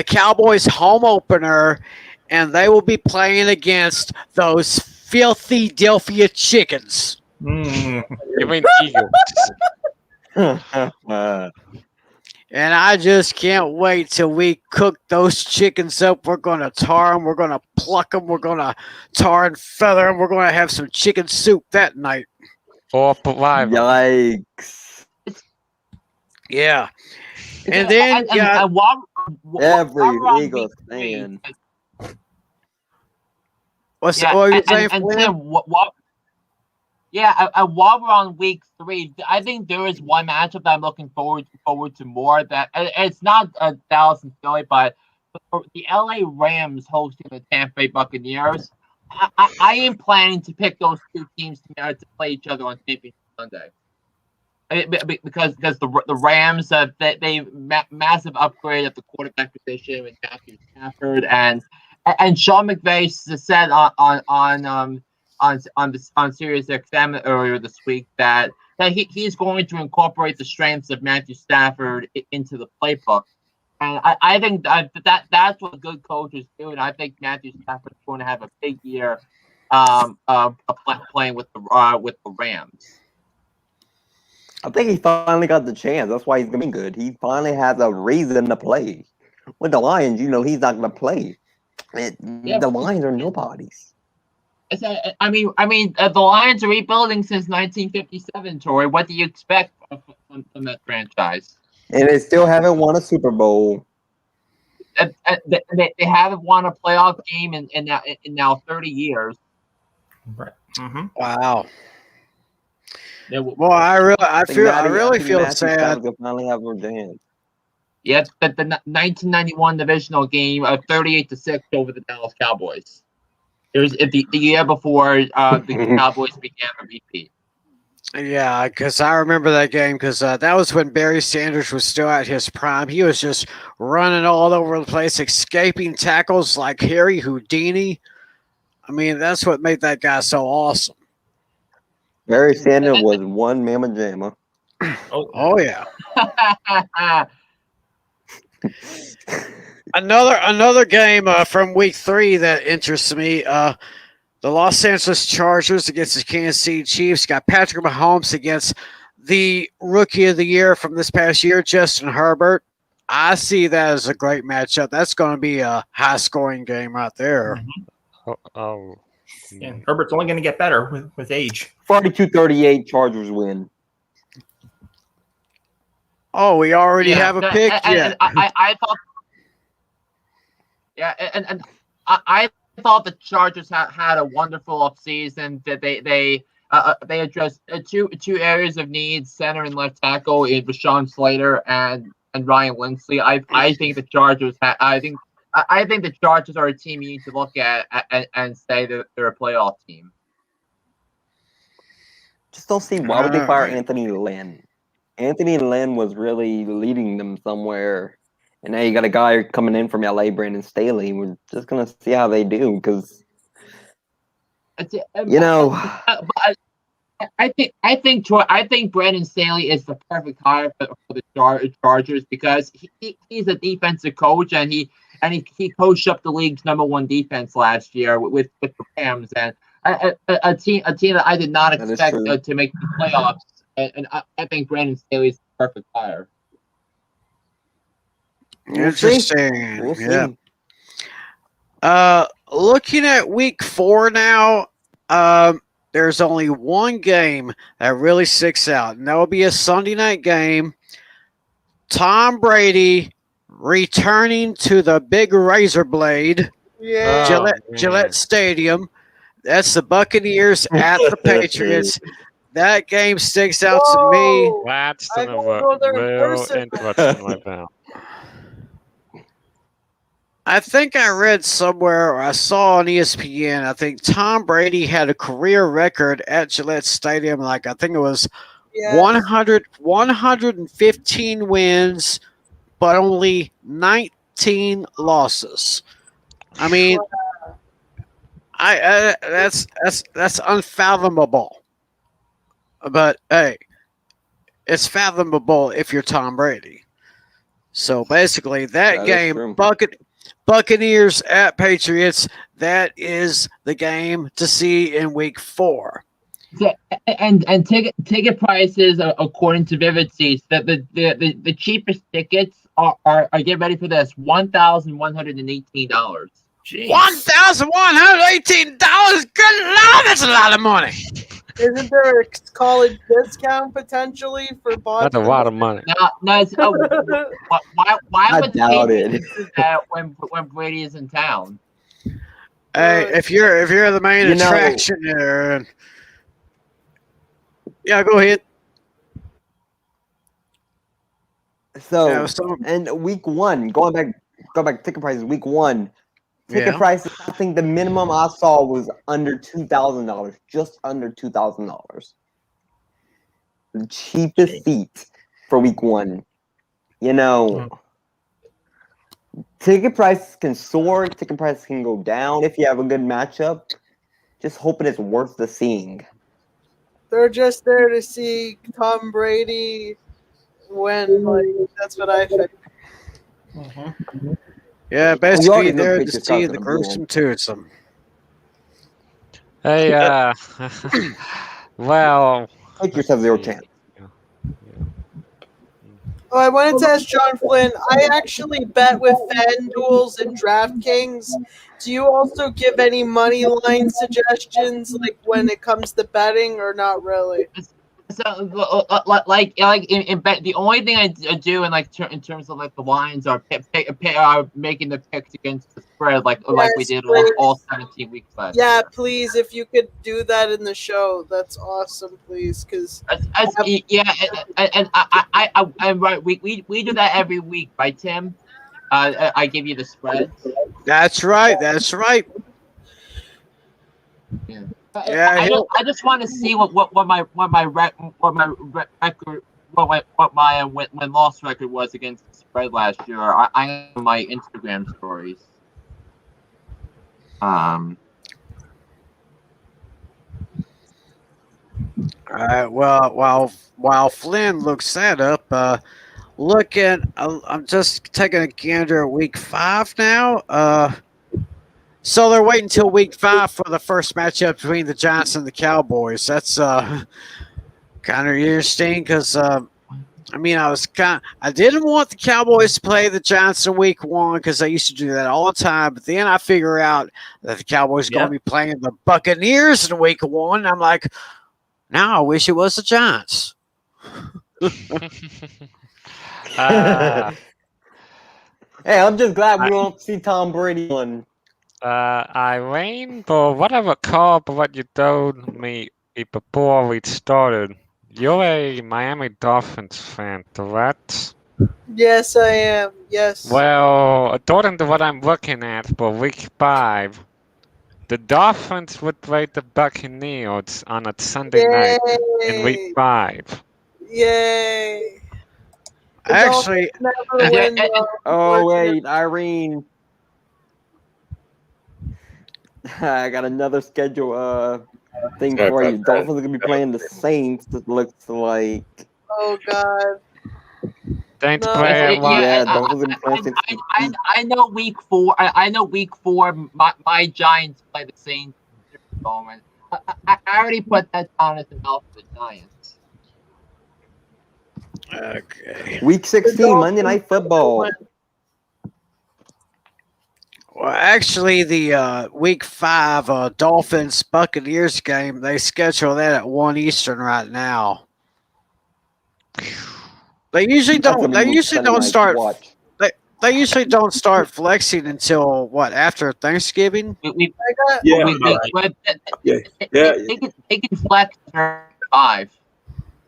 Cowboys home opener, and they will be playing against those filthy Philadelphia chickens. You mean Eagles? And I just can't wait till we cook those chickens up. We're going to tar them. We're going to pluck them. We're going to tar and feather them. We're going to have some chicken soup that night. Or live. Yikes. Yeah. And then Every Eagles fan. What were you saying, Flynn? Tim, while we're on week 3, I think there is one matchup that I'm looking forward to more. That it's not Dallas and Philly, but the LA Rams hosting the Tampa Bay Buccaneers. I am planning to pick those two teams together to play each other on Championship Sunday. Because the Rams they massive upgrade at the quarterback position with Matthew Stafford and Sean McVay said on Sirius XM earlier this week that he's going to incorporate the strengths of Matthew Stafford into the playbook, and I think that's what good coaches do, and I think Matthew Stafford is going to have a big year, playing with the Rams. I think he finally got the chance. That's why he's gonna be good. He finally has a reason to play. With the Lions, he's not gonna play. The Lions are nobodies. I mean, the Lions are rebuilding since 1957. Tori, what do you expect from that franchise? And they still haven't won a Super Bowl. They haven't won a playoff game in now 30 years. Right. Mm-hmm. Wow. Well, I really feel sad. They'll finally have their chance. Yeah, the 1991 divisional game, 38-6 over the Dallas Cowboys. It was the year before the Cowboys became a repeat. Yeah, because I remember that game because that was when Barry Sanders was still at his prime. He was just running all over the place, escaping tackles like Harry Houdini. I mean, that's what made that guy so awesome. Barry Sanders was one mamma jamma. Oh yeah. Another game from week 3 that interests me. The Los Angeles Chargers against the Kansas City Chiefs. Got Patrick Mahomes against the Rookie of the Year from this past year, Justin Herbert. I see that as a great matchup. That's going to be a high-scoring game right there. Oh. And Herbert's only going to get better with age. 42-38 Chargers win. Oh, we already have a pick yet. I thought. Yeah, and I thought the Chargers had a wonderful offseason. That they addressed two areas of need: center and left tackle in Rashawn Slater and Ryan Lindsley. I think the Chargers. I think the Chargers are a team you need to look at and say that they're a playoff team. Just don't see why would they fire Anthony Lynn. Anthony Lynn was really leading them somewhere. And now you got a guy coming in from LA, Brandon Staley. We're just going to see how they do because, you know. I think Brandon Staley is the perfect hire for the Chargers because he's a defensive coach and he coached up the league's #1 defense last year with the Rams and a team that I did not expect to make the playoffs. And I think Brandon Staley is the perfect hire. Interesting. We'll see. Yeah. Looking at week 4 now, there's only one game that really sticks out, and that will be a Sunday night game. Tom Brady returning to the big razor blade, Gillette Stadium. That's the Buccaneers at the Patriots. That game sticks out to me. That's real interesting right now. I think I read somewhere or I saw on ESPN, I think Tom Brady had a career record at Gillette Stadium. Like, I think it was 115 wins, but only 19 losses. I mean, that's unfathomable. But, hey, it's fathomable if you're Tom Brady. So, basically, that game, Buccaneers at Patriots, that is the game to see in week 4. Yeah, and ticket prices according to Vivid Seats that the cheapest tickets are get ready for this $1,118. $1,118. Good Lord, that's a lot of money. Isn't there a college discount potentially for Boston? That's a lot of money. No, why would they do that when Brady is in town? Hey, if you're the main attraction there, yeah, go ahead. So, and week 1, going back ticket prices. Week 1. Ticket prices, I think the minimum I saw was under $2,000, just under $2,000. The cheapest seat for week 1. You know, ticket prices can soar, ticket prices can go down if you have a good matchup. Just hoping it's worth the seeing. They're just there to see Tom Brady win. Like, that's what I think. Mm-hmm. Yeah, basically there to see the gruesome twosome. Hey, well, Patriots have 0 chance. Oh, I wanted to ask John Flynn. I actually bet with FanDuels and DraftKings. Do you also give any money line suggestions, like when it comes to betting, or not really? So, like in bet, the only thing I do in in terms of like the lines are making the picks against the spread, like we did all 17 weeks last. Yeah, please, if you could do that in the show, that's awesome, please, because yeah, and I'm right. We do that every week, right, Tim? I give you the spreads. That's right. That's right. Yeah. Yeah, I just want to see what my record what my win loss record was against the spread last year. I have my Instagram stories. Well, while Flynn looks that up, I'm just taking a gander at week 5 now. So they're waiting until week 5 for the first matchup between the Giants and the Cowboys. That's kind of interesting because I didn't want the Cowboys to play the Giants in week 1 because they used to do that all the time. But then I figure out that the Cowboys are going to be playing the Buccaneers in week 1. I'm like, now I wish it was the Giants. Hey, I'm just glad we won't see Tom Brady one. Irene, but what I recall of what you told me before we started, you're a Miami Dolphins fan, correct? Yes, I am. Yes. Well, according to what I'm looking at for week 5, the Dolphins would play the Buccaneers on a Sunday night in week 5. Yay! Actually, oh wait, Irene. I got another schedule thing for you. Dolphins are gonna be playing the Saints. It looks like. Oh God. Saints I know week 4. I know week 4. My Giants play the Saints. I already put that down as an L for the Giants. Okay. Week 16, Monday Night Football. Well, actually, the week 5 Dolphins Buccaneers game, they schedule that at 1 Eastern right now. They usually don't. They usually don't start. They usually don't start flexing until what, after Thanksgiving. They can flex 5.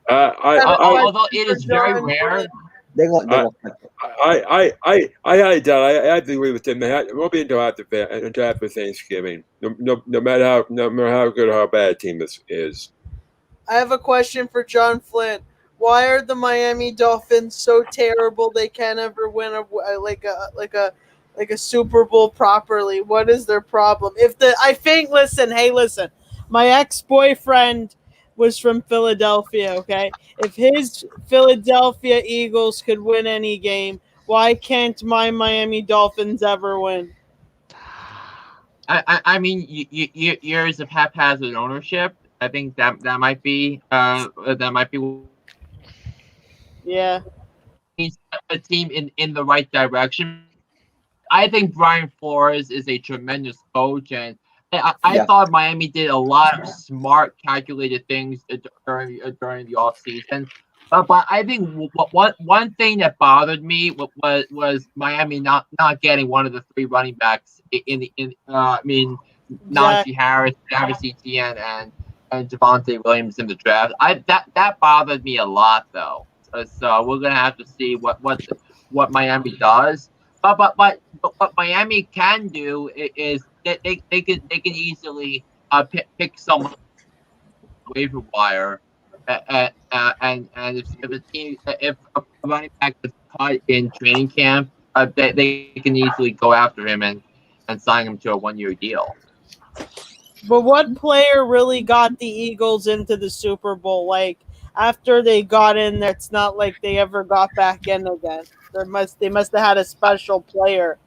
Although it is very rare. I had to agree with them. It won't be until after Thanksgiving. No matter how good or how bad a team is. I have a question for John Flynn. Why are the Miami Dolphins so terrible they can't ever win a Super Bowl properly? What is their problem? Listen, my ex-boyfriend was from Philadelphia, okay? If his Philadelphia Eagles could win any game, why can't my Miami Dolphins ever win? I mean, years of haphazard ownership. I think that might be Yeah. He's a team in the right direction. I think Brian Flores is a tremendous coach, and I thought Miami did a lot of smart, calculated things during the offseason. But I think one thing that bothered me was Miami not getting one of the 3 running backs Najee Harris, Travis Etienne, and Javonte Williams in the draft. That bothered me a lot, though. So we're gonna have to see what Miami does. But what Miami can do is they can easily pick someone waiver wire, and if a running back is caught in training camp, they can easily go after him and sign him to a 1-year deal. But what player really got the Eagles into the Super Bowl? Like, after they got in, it's not like they ever got back in again. They must have had a special player.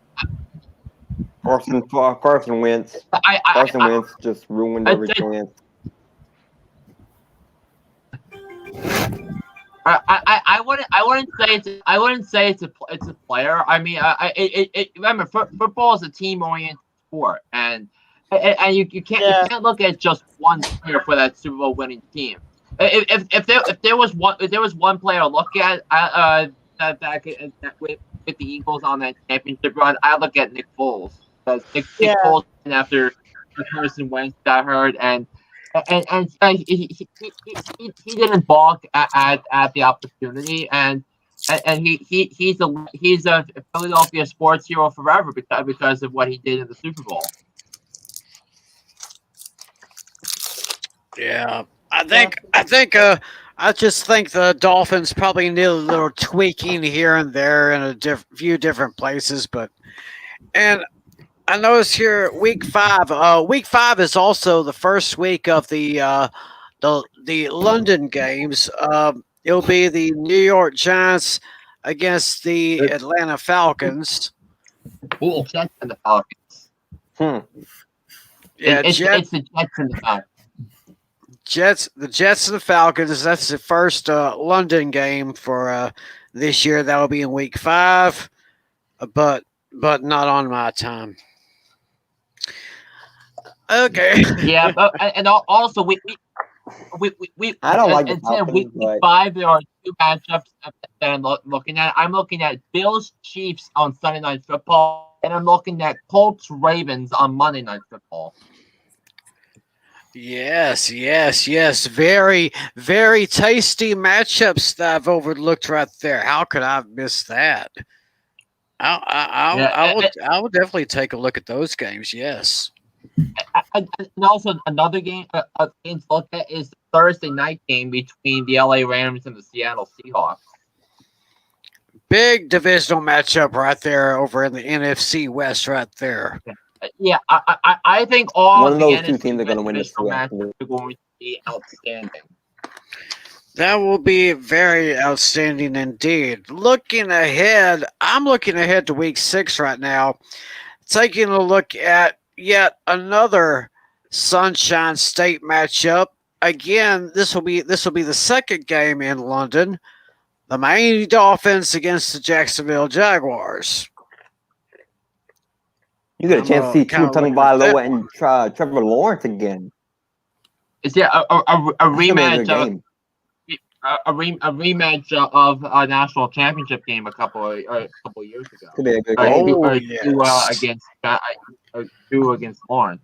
Carson Wentz. Carson Wentz just ruined every chance. I wouldn't say it's a player. I mean, remember football is a team oriented sport, and you can't look at just one player for that Super Bowl winning team. If there was one player to look at back with the Eagles on that championship run, I look at Nick Foles, because Nick Foles after Carson Wentz got hurt and he didn't balk at the opportunity, and he's a Philadelphia sports hero forever because of what he did in the Super Bowl. Yeah, I just think the Dolphins probably need a little tweaking here and there in a few different places, and I noticed here week 5. Week 5 is also the first week of the London games. It'll be the New York Giants against the Atlanta Falcons. Ooh, Jets and the Falcons. Yeah, it's the Jets and the Falcons. The Jets and the Falcons. That's the first London game for this year. That will be in week 5, but not on my time. Okay. Yeah, and also we I don't like the instead of week Falcons, 5, there are 2 matchups that I'm looking at. I'm looking at Bills Chiefs on Sunday Night Football, and I'm looking at Colts Ravens on Monday Night Football. Yes. Very, very tasty matchups that I've overlooked right there. How could I have missed that? I will definitely take a look at those games. Yes. And also another game to look at is the Thursday night game between the LA Rams and the Seattle Seahawks. Big divisional matchup right there over in the NFC West right there. Yeah, I think all one of those the two teams are going to win this matches are going to be outstanding. That will be very outstanding indeed. I'm looking ahead to week 6 right now, taking a look at yet another Sunshine State matchup. Again, this will be the second game in London. The Miami Dolphins against the Jacksonville Jaguars. You get a chance to see Tua Tagovailoa and Trevor Lawrence again. Is there a rematch? A rematch of a national championship game a couple of years ago. Could be a good game. Two against Lawrence.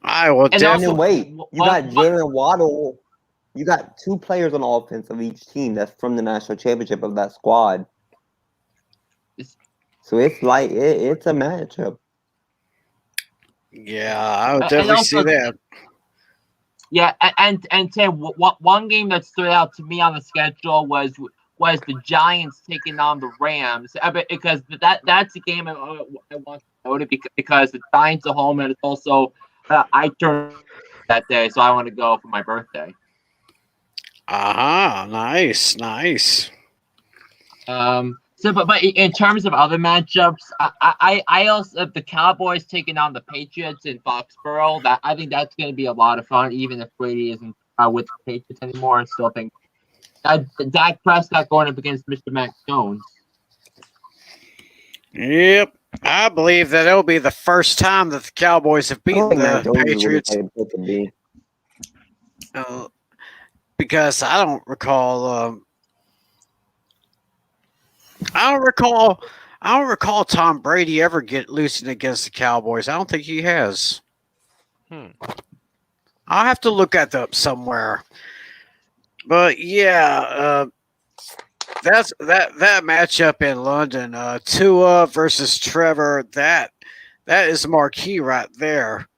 I will definitely wait. You got Jalen Waddle. You got 2 players on offense of each team that's from the national championship of that squad. So it's like it's a matchup. Yeah, I would definitely see that. Yeah, and one game that stood out to me on the schedule was the Giants taking on the Rams, because that's a game I want to go to because the Giants are home, and it's also I turned that day, so I want to go for my birthday. Nice. But in terms of other matchups, I also the Cowboys taking on the Patriots in Foxborough. I think that's going to be a lot of fun, even if Brady isn't with the Patriots anymore. I still think Dak Prescott going up against Mr. Mac Jones. Yep, I believe that it'll be the first time that the Cowboys have beaten the Patriots. Because I don't recall. I don't recall Tom Brady ever losing against the Cowboys. I don't think he has. I'll have to look that up somewhere. But yeah, that's that matchup in London. Tua versus Trevor. That is marquee right there.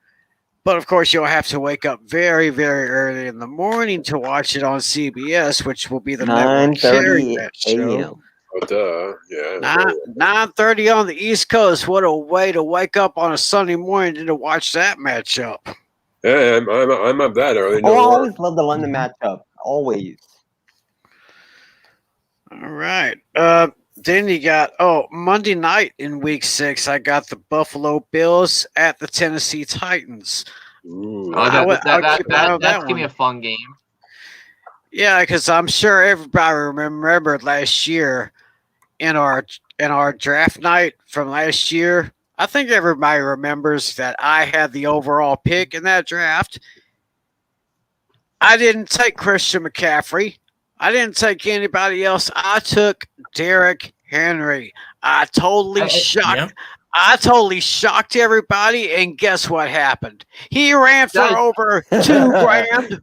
But of course, you'll have to wake up very, very early in the morning to watch it on CBS, which will be the 9:30 a.m. Yeah. 9:30 on the East Coast. What a way to wake up on a Sunday morning to watch that matchup. Yeah, I'm up that early. I always love the London matchup. Always. All right. Then you got Monday night in week 6. I got the Buffalo Bills at the Tennessee Titans. That's gonna be a fun game. Yeah, because I'm sure everybody remembered last year in our draft night from last year. I think everybody remembers that I had the overall pick in that draft. I didn't take Christian McCaffrey. I didn't take anybody else. I took Derrick Henry. I totally shocked. Yeah. I totally shocked everybody, and guess what happened? He ran for over $2,000.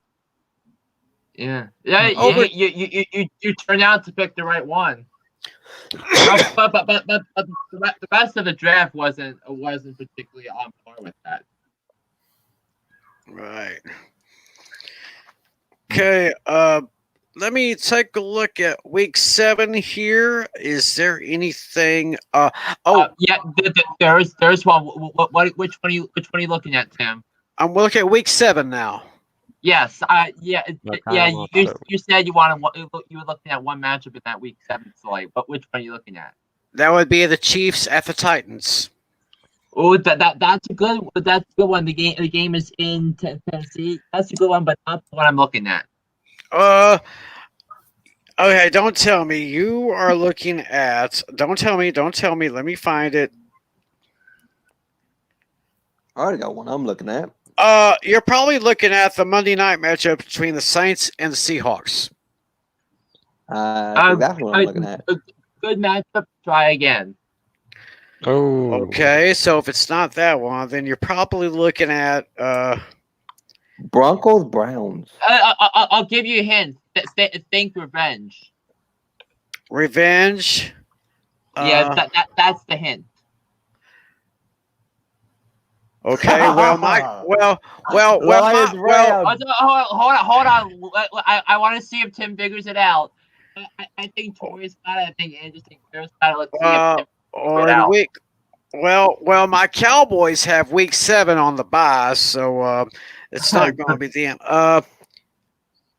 Yeah, yeah. Over- You turned out to pick the right one. but the rest of the draft wasn't particularly on par with that. Right. Okay. Let me take a look at week 7 here. Is there anything? Yeah, there's one. Which one are you looking at, Tim? I'm looking at week 7 now. Yes, yeah. You said you were looking at one matchup in that week 7 slate, but which one are you looking at? That would be the Chiefs at the Titans. Oh, that's a good one. The game is in Tennessee. That's a good one, but not the one I'm looking at. Okay, don't tell me. You are looking at. Don't tell me. Let me find it. I already got one I'm looking at. You're probably looking at the Monday night matchup between the Saints and the Seahawks. That's what I'm looking at. Good matchup. Try again. Oh. Okay, so if it's not that one, then you're probably looking at Broncos Browns. I'll give you a hint. Think revenge. Revenge. Yeah, that's the hint. Okay. Well, Hold on. I want to see if Tim figures it out. I think Tori's got it. I think Andrew's got it. Let's see if Tim figures it out. Well, my Cowboys have week 7 on the bye, so it's not going to be them.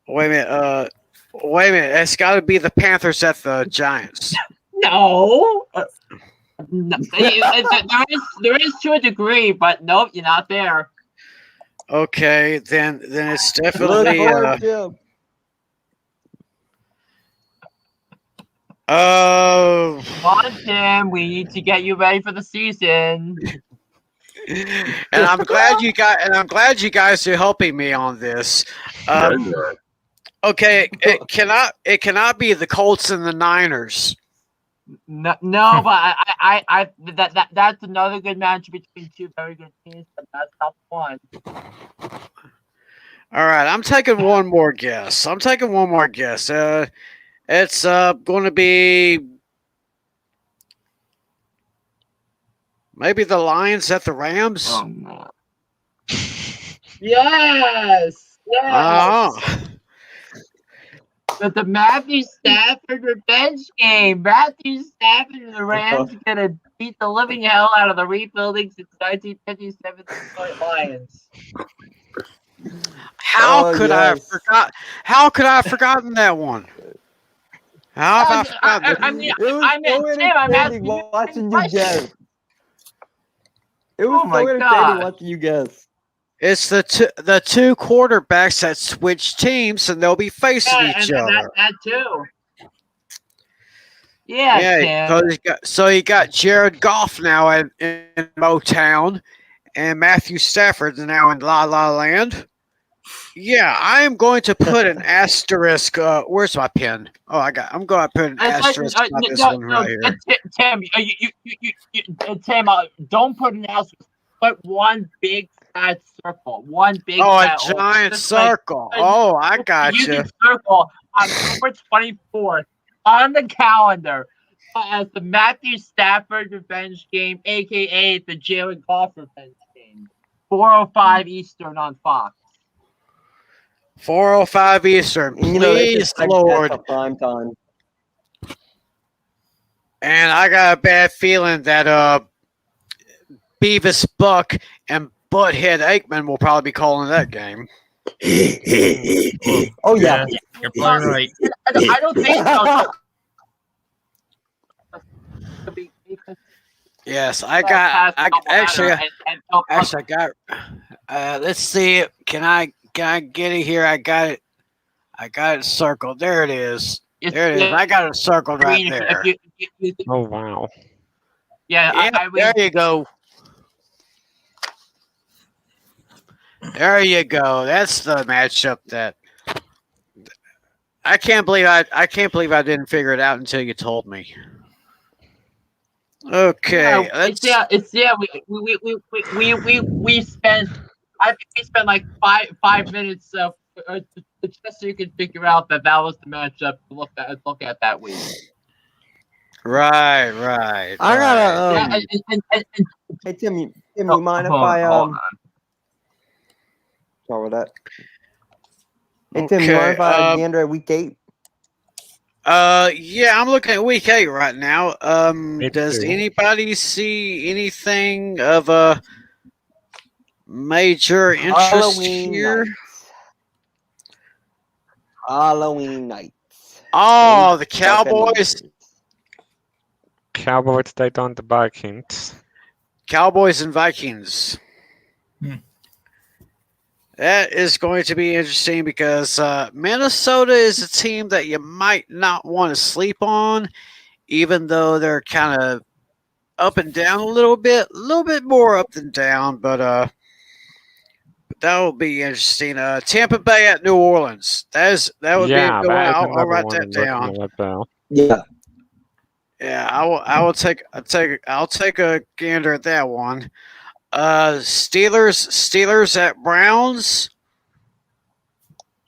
Wait a minute. It's got to be the Panthers at the Giants. No. There is to a degree, but nope, you're not there. Okay, then it's definitely. Come on, Tim. We need to get you ready for the season. And I'm glad you guys are helping me on this. Okay, it cannot be the Colts and the Niners. No, but that's another good match between two very good teams, but that's not the one. All right, I'm taking one more guess. It's going to be maybe the Lions at the Rams. Oh no! Yes. But the Matthew Stafford revenge game. Matthew Stafford and the Rams gonna beat the living hell out of the rebuilding since 1957 Detroit Lions. How could I have forgotten that one? How have I forgotten? I'm asking watching you guess. It was so entertaining watching you guess. It's the two quarterbacks that switch teams, and they'll be facing each other. That too. Yeah. So you got Jared Goff now in Motown, and Matthew Stafford now in La La Land. Yeah, I am going to put an asterisk. Where's my pen? Oh, I'm going to put an asterisk on this one right here. Tim, Tim, don't put an asterisk. Put one big fat circle. One big. Oh, a giant circle. I got you. You circle on October 24th on the calendar as the Matthew Stafford revenge game, aka the Jared Goff revenge game. 4:05 Eastern on Fox. 4:05 Eastern. Please, Lord. Prime time. And I got a bad feeling that Beavis Buck and Butthead Aikman will probably be calling that game. Oh yeah, you're probably right. I don't think so. Yes, I got. Let's see. Can I get it here? I got it. I got it circled. There it is. It's- There it is. I got it circled right Green, if there. you- Oh wow. yeah, Yeah, I there you go. There you go. That's the matchup that I can't believe I didn't figure it out until you told me. Okay, let's we spent like five minutes just so you could figure out that was the matchup to look at that week. right. I gotta. And Hey Tim, you mind if I Sorry about that. Hey Tim, you mind if I gander at week 8? Yeah, I'm looking at week 8 right now. Does too. anybody see anything of a major interest here? Halloween nights. Oh, the Cowboys. Cowboys take on the Vikings. Cowboys and Vikings. That is going to be interesting because Minnesota is a team that you might not want to sleep on, even though they're kind of up and down a little bit more up than down. But that will be interesting. Tampa Bay at New Orleans. That would be a good one. I'll write that down. Yeah. Yeah, I'll take a gander at that one. Steelers at Browns.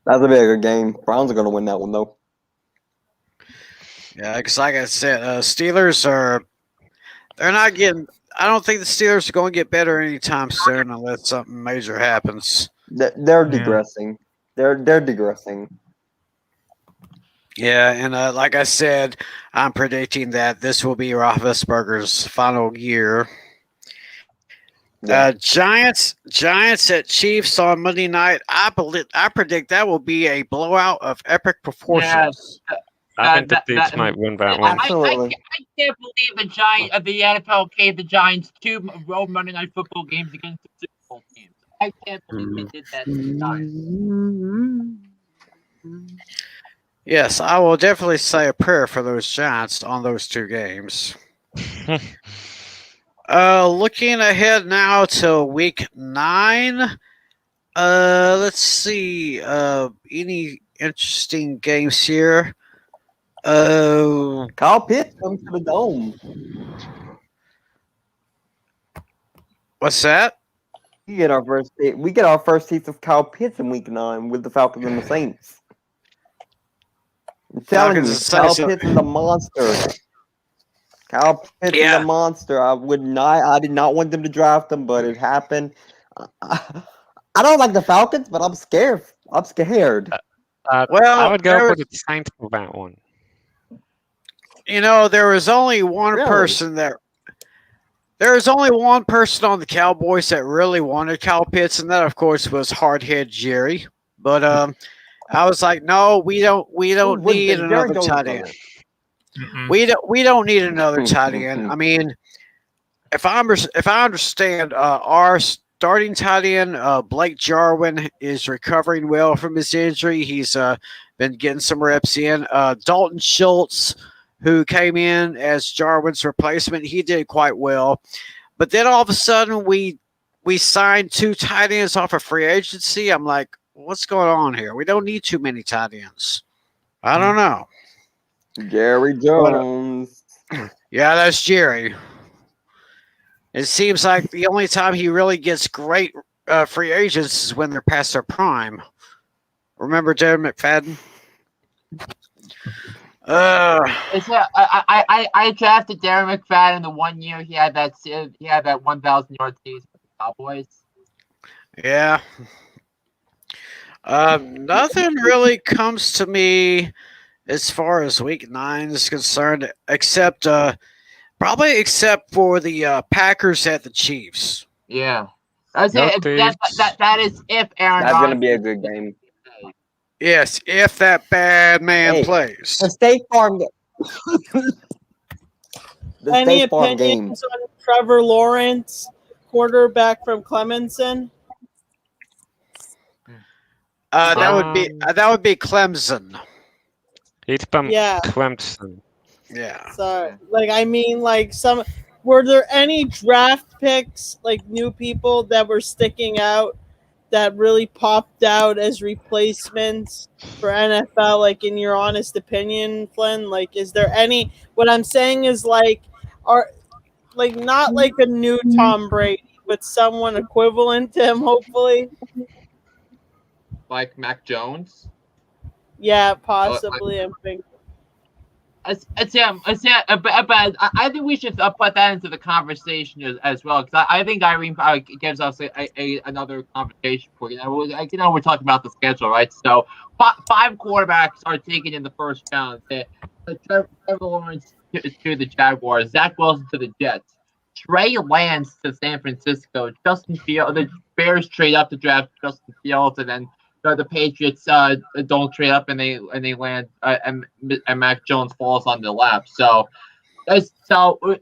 That's a bigger game. Browns are going to win that one, though. Yeah, because like I said, Steelers they're not getting. I don't think the Steelers are going to get better anytime soon unless something major happens. They're digressing. They're digressing. Yeah, and like I said, I'm predicting that this will be Roethlisberger's final year. Giants at Chiefs on Monday night. I predict that will be a blowout of epic proportions. I think the Chiefs might win that one. I can't believe the NFL gave the Giants 2 road Monday Night Football games against the Super Bowl teams. I can't believe they did that to the Giants. Yes, I will definitely say a prayer for those Giants on those 2 games. Looking ahead now to week 9. Let's see. Any interesting games here? Kyle Pitts comes to the Dome. What's that? We get our first taste of Kyle Pitts in week 9 with the Falcons and the Saints. I'm telling you, Kyle Pitts is a monster. Kyle Pitts is a monster. I did not want them to draft him, but it happened. I don't like the Falcons, but I'm scared. Well, I would go for the Saints for that one. You know, there was only one person there. There was only one person on the Cowboys that really wanted Kyle Pitts, and that, of course, was hardhead Jerry. But I was like, no, we don't need another tight end. We don't need another tight end. I mean, if I understand, our starting tight end, Blake Jarwin, is recovering well from his injury. He's been getting some reps in. Dalton Schultz, who came in as Jarwin's replacement, he did quite well. But then all of a sudden, we signed 2 tight ends off of free agency. I'm like, what's going on here? We don't need too many tight ends. I don't know. Jerry Jones. Yeah, that's Jerry. It seems like the only time he really gets great free agents is when they're past their prime. Remember Darren McFadden? I drafted Darren McFadden the 1 year he had that 1,000-yard season with the Cowboys. Yeah. Nothing really comes to me as far as week 9 is concerned, except for the Packers at the Chiefs. Yeah, that is if Aaron. That's going to be a good game. Yes, if that bad man plays. The State Farm game. Any opinions on Trevor Lawrence, quarterback from Clemson? That would be Clemson. It's from Yeah. Clemson. Yeah. So, like, I mean, like, were there any draft picks, like new people that were sticking out that really popped out as replacements for NFL? Like, in your honest opinion, Flynn, like, is there any? What I'm saying is, like, not like a new Tom Brady, but someone equivalent to him, hopefully. Like Mac Jones. Yeah, possibly. I'm thinking. But I think we should put that into the conversation as well, because I think Irene gives us another conversation point. We're talking about the schedule, right? So 5 quarterbacks are taken in the first round. Trevor Lawrence to the Jaguars, Zach Wilson to the Jets, Trey Lance to San Francisco, Justin Fields. The Bears trade up to draft Justin Fields, and then the Patriots don't trade up and they land and Mac Jones falls on their lap. So I want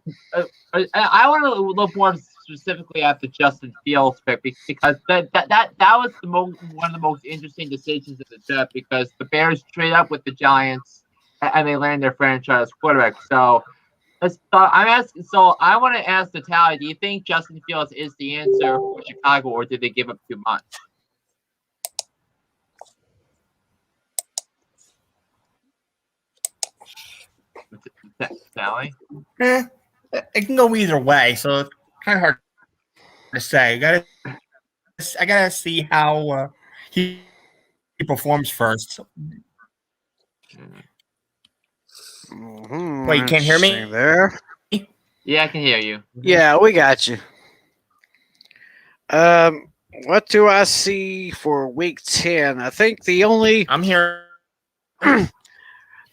to look more specifically at the Justin Fields pick, because that was one of the most interesting decisions in the draft, because the Bears trade up with the Giants and they land their franchise quarterback. So I want to ask Natalia, do you think Justin Fields is the answer for Chicago, or did they give up too much? Sally? It can go either way, so it's kind of hard to say. I gotta see how he performs first. Mm-hmm. Wait, you can't hear me? There? Yeah, I can hear you. Yeah, we got you. What do I see for week 10? I think I'm here.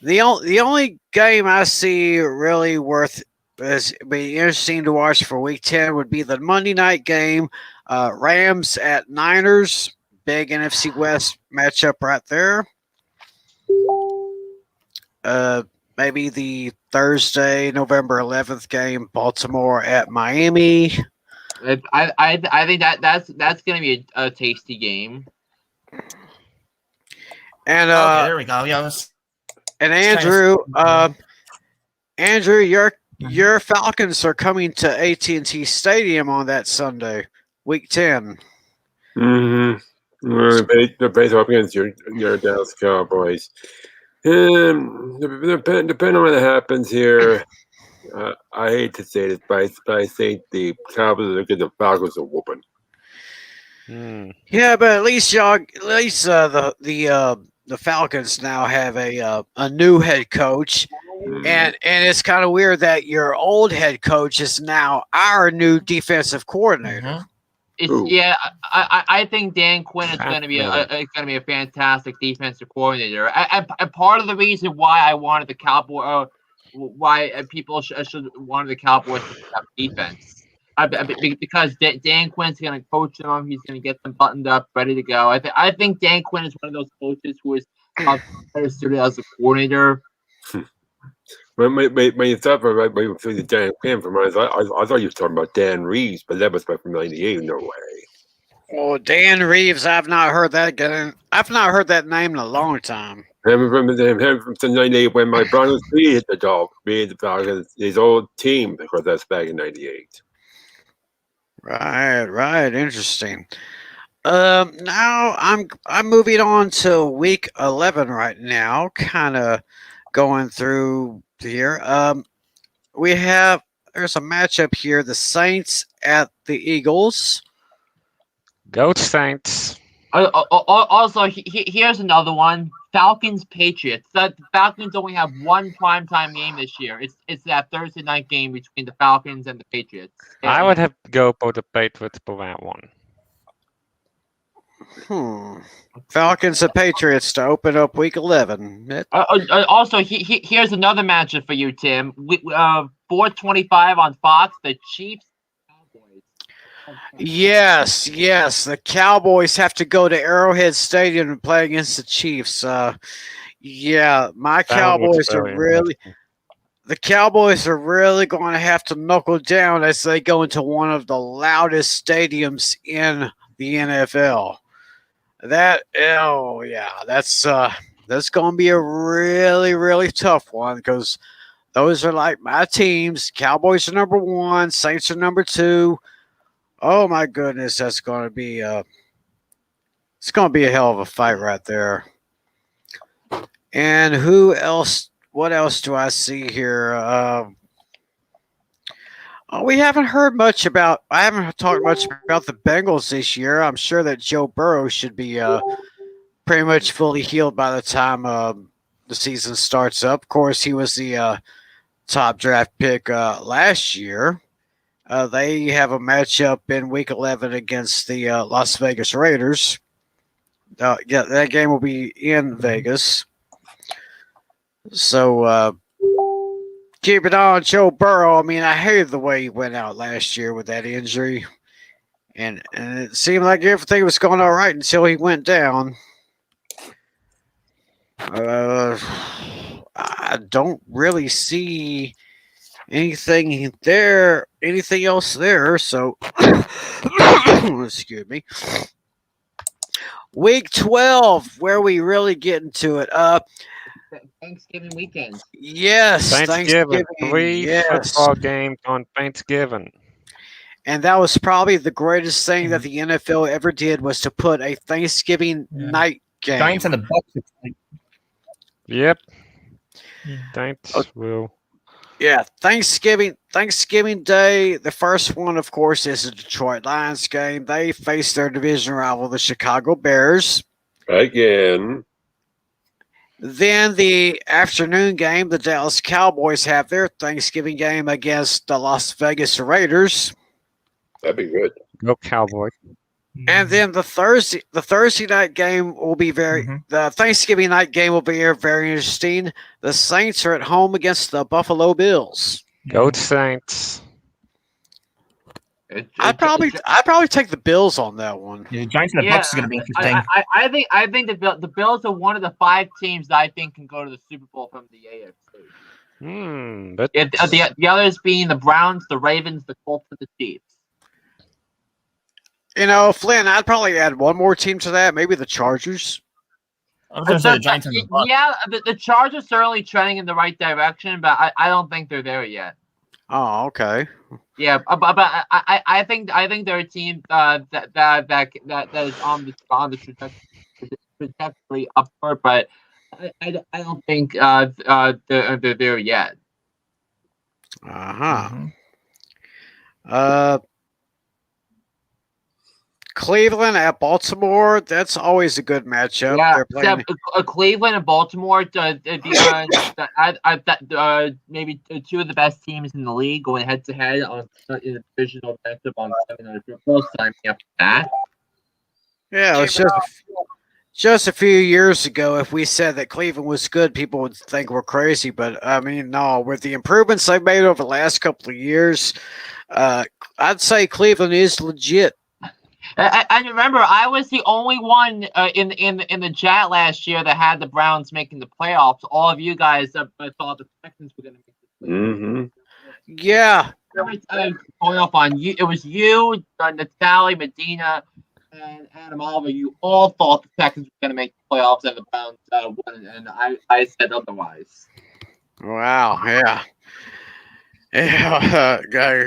The only game I see really be interesting to watch for week 10 would be the Monday night game, Rams at Niners, big NFC West matchup right there. Maybe the Thursday, November 11th game, Baltimore at Miami. I think that's going to be a tasty game. And okay, there we go. Yeah. And Andrew, your Falcons are coming to AT&T Stadium on that Sunday, week 10. Mm-hmm. They're based up against your Dallas Cowboys. Depending on what happens here, I hate to say this, but I think the Cowboys are getting the Falcons a whooping. Yeah, but at least the Falcons now have a new head coach, and it's kind of weird that your old head coach is now our new defensive coordinator. Yeah, I think Dan Quinn is going to be a fantastic defensive coordinator. And part of the reason why I wanted the Cowboys, why people should wanted the Cowboys to have defense, because Dan Quinn's going to coach them. He's going to get them buttoned up, ready to go. I think Dan Quinn is one of those coaches who is better suited as a coordinator. When you thought about the Dan Quinn from I thought you were talking about Dan Reeves, but that was back from '98. No way. Oh, Dan Reeves! I've not heard that name in a long time. I remember him from '98 when my Broncos hit the dog, being the Falcons, his old team, because that's back in '98. Right. Interesting. Now I'm moving on to week 11 right now, kind of going through here. There's a matchup here, the Saints at the Eagles. Go Saints. Also, here's another one. Falcons Patriots. The Falcons only have one primetime game this year. It's that Thursday night game between the Falcons and the Patriots. I would have to go for the Patriots for that one. Falcons and Patriots to open up week 11. Also, here's another matchup for you, Tim. 4:25 on Fox. The Chiefs. Yes. The Cowboys have to go to Arrowhead Stadium and play against the Chiefs. My Cowboys are really. The Cowboys are really going to have to knuckle down as they go into one of the loudest stadiums in the NFL. That's going to be a really, really tough one because those are like my teams. Cowboys are number 1, Saints are number 2. Oh my goodness, that's going to be it's going to be a hell of a fight right there. And who else? What else do I see here? We haven't heard much about. I haven't talked much about the Bengals this year. I'm sure that Joe Burrow should be pretty much fully healed by the time the season starts up. Of course, he was the top draft pick last year. They have a matchup in Week 11 against the Las Vegas Raiders. That game will be in Vegas. So keep it on Joe Burrow. I mean, I hated the way he went out last year with that injury. And it seemed like everything was going all right until he went down. I don't really see anything else there. So, excuse me. Week 12, where we really get into it. Thanksgiving weekend. Yes, Thanksgiving. 3 football games on Thanksgiving. And that was probably the greatest thing that the NFL ever did was to put a Thanksgiving night game. Giants and the Bucks. Yep. Thanks, Will. Yeah, Thanksgiving Day. The first one, of course, is the Detroit Lions game. They face their division rival, the Chicago Bears. Again. Then the afternoon game, the Dallas Cowboys have their Thanksgiving game against the Las Vegas Raiders. That'd be good. Go Cowboys. And then the Thursday night game will be the Thanksgiving night game will be very interesting. The Saints are at home against the Buffalo Bills. Go Saints. I'd probably take the Bills on that one. Yeah, the Giants and the Bucks is going to be interesting. I think the Bills are one of the 5 teams that I think can go to the Super Bowl from the AFC. But the others being the Browns, the Ravens, the Colts, and the Chiefs. You know, Flynn, I'd probably add one more team to that, maybe the Chargers. I was going to say the Giants and the Bucks. Yeah, the Chargers are certainly trending in the right direction, but I don't think they're there yet. Oh, okay. Yeah, but I think they're a team that is on the trajectory upward, but I don't think they're there yet. Cleveland at Baltimore. That's always a good matchup. Yeah, Cleveland and Baltimore, maybe 2 of the best teams in the league going head to head on in a divisional matchup on 700 football. Sign me up for that. Yeah, it's just a few years ago. If we said that Cleveland was good, people would think we're crazy. But I mean, no, with the improvements they've made over the last couple of years, I'd say Cleveland is legit. And remember, I was the only one in the chat last year that had the Browns making the playoffs. All of you guys thought the Texans were going to make the playoffs. Mm-hmm. Yeah. Going off on you, it was you, Natalie, Medina, and Adam Oliver. You all thought the Texans were going to make the playoffs, and the Browns won, and I said otherwise. Wow. Yeah. Yeah.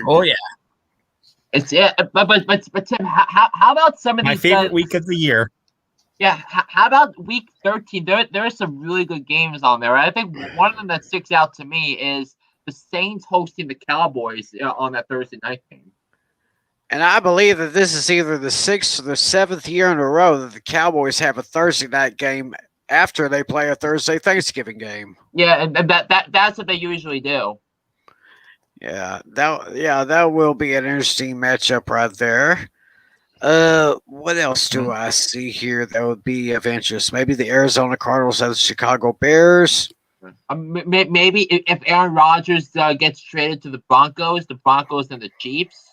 Oh yeah. But Tim, how about some of my these favorite week of the year? Yeah, how about week 13? There are some really good games on there. I think one of them that sticks out to me is the Saints hosting the Cowboys on that Thursday night game. And I believe that this is either the 6th or the 7th year in a row that the Cowboys have a Thursday night game after they play a Thursday Thanksgiving game. Yeah, and that's what they usually do. Yeah, that will be an interesting matchup right there. What else do I see here that would be of interest? Maybe the Arizona Cardinals and the Chicago Bears. Maybe if Aaron Rodgers gets traded to the Broncos and the Chiefs.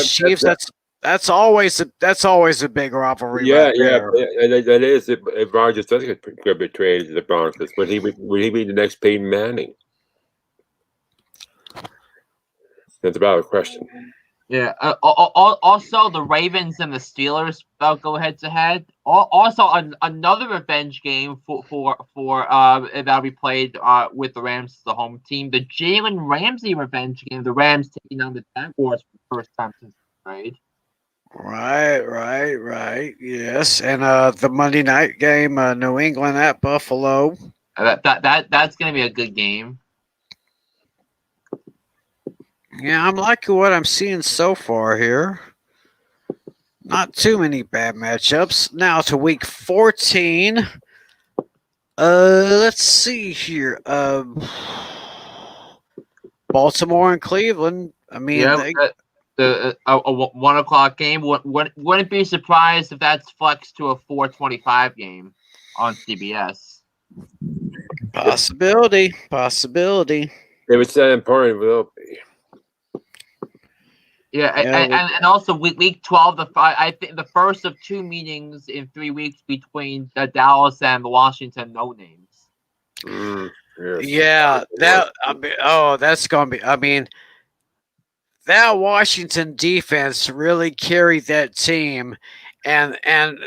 Chiefs. That's always a big rivalry. Yeah, right there. that is. If Rodgers does get traded to the Broncos, would he be the next Peyton Manning? That's a valid question. Yeah. Also, the Ravens and the Steelers go head to head. Also, another revenge game for that'll be played with the Rams as the home team. The Jalen Ramsey revenge game. The Rams taking on the Jaguars for the first time since the trade. Right. Yes, and the Monday night game, New England at Buffalo. That's gonna be a good game. Yeah, I'm liking what I'm seeing so far here. Not too many bad matchups. Now to week 14. Let's see here. Baltimore and Cleveland. I mean, the 1 o'clock game. Wouldn't be surprised if that's flexed to a 4:25 game on CBS. Possibility. If it's that important, it will be. Yeah, and also week 12, I think the first of 2 meetings in 3 weeks between the Dallas and the Washington no names. Yeah, that's gonna be. I mean, that Washington defense really carried that team, and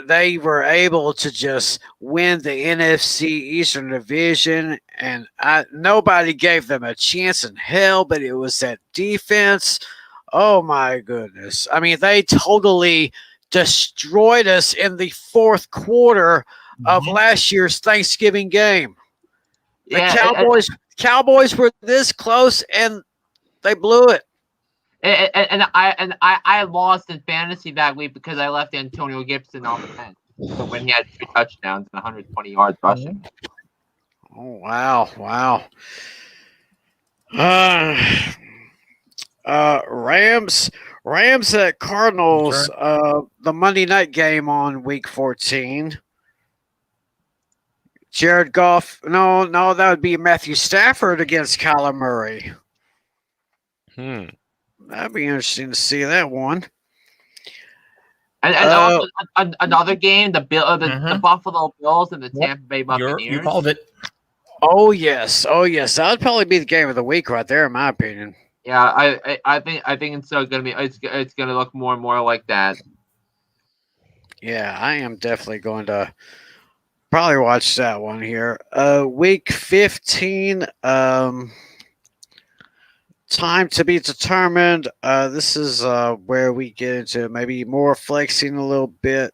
they were able to just win the NFC Eastern Division, and nobody gave them a chance in hell. But it was that defense. Oh my goodness! I mean, they totally destroyed us in the fourth quarter of last year's Thanksgiving game. The Cowboys were this close, and they blew it. And I lost in fantasy that week because I left Antonio Gibson on the bench. So when he had 3 touchdowns and 120 yards rushing. Oh wow! Rams at Cardinals. The Monday night game on week 14. Jared Goff. No, that would be Matthew Stafford against Kyler Murray. That'd be interesting to see that one. And also another game, the Buffalo Bills and the Tampa Bay Buccaneers. You called it. Oh yes. That would probably be the game of the week right there, in my opinion. Yeah, I think it's gonna be it's gonna look more and more like that. Yeah, I am definitely going to probably watch that one here. Week 15. Time to be determined. This is where we get into maybe more flexing a little bit.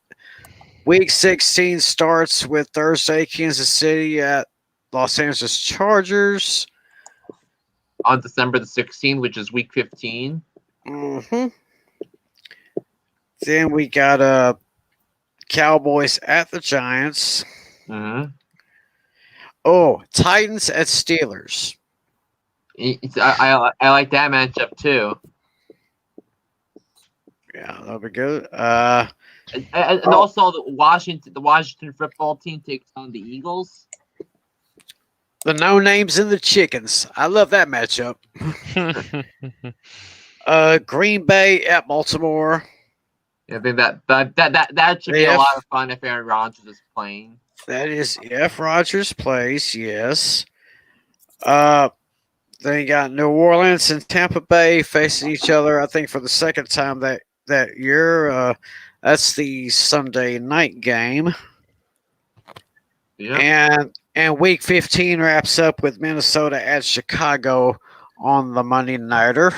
Week 16 starts with Thursday, Kansas City at Los Angeles Chargers. On December the 16th, which is week 15. Then we got Cowboys at the Giants. Oh, Titans at Steelers. I like that matchup too. Yeah, that'll be good. And also the Washington football team takes on the Eagles. The no names and the chickens. I love that matchup. Green Bay at Baltimore. I think that should be a lot of fun if Aaron Rodgers is playing. That is if Rodgers plays, yes. Then you got New Orleans and Tampa Bay facing each other, I think, for the second time that year. That's the Sunday night game. Yeah. And week 15 wraps up with Minnesota at Chicago on the Monday nighter.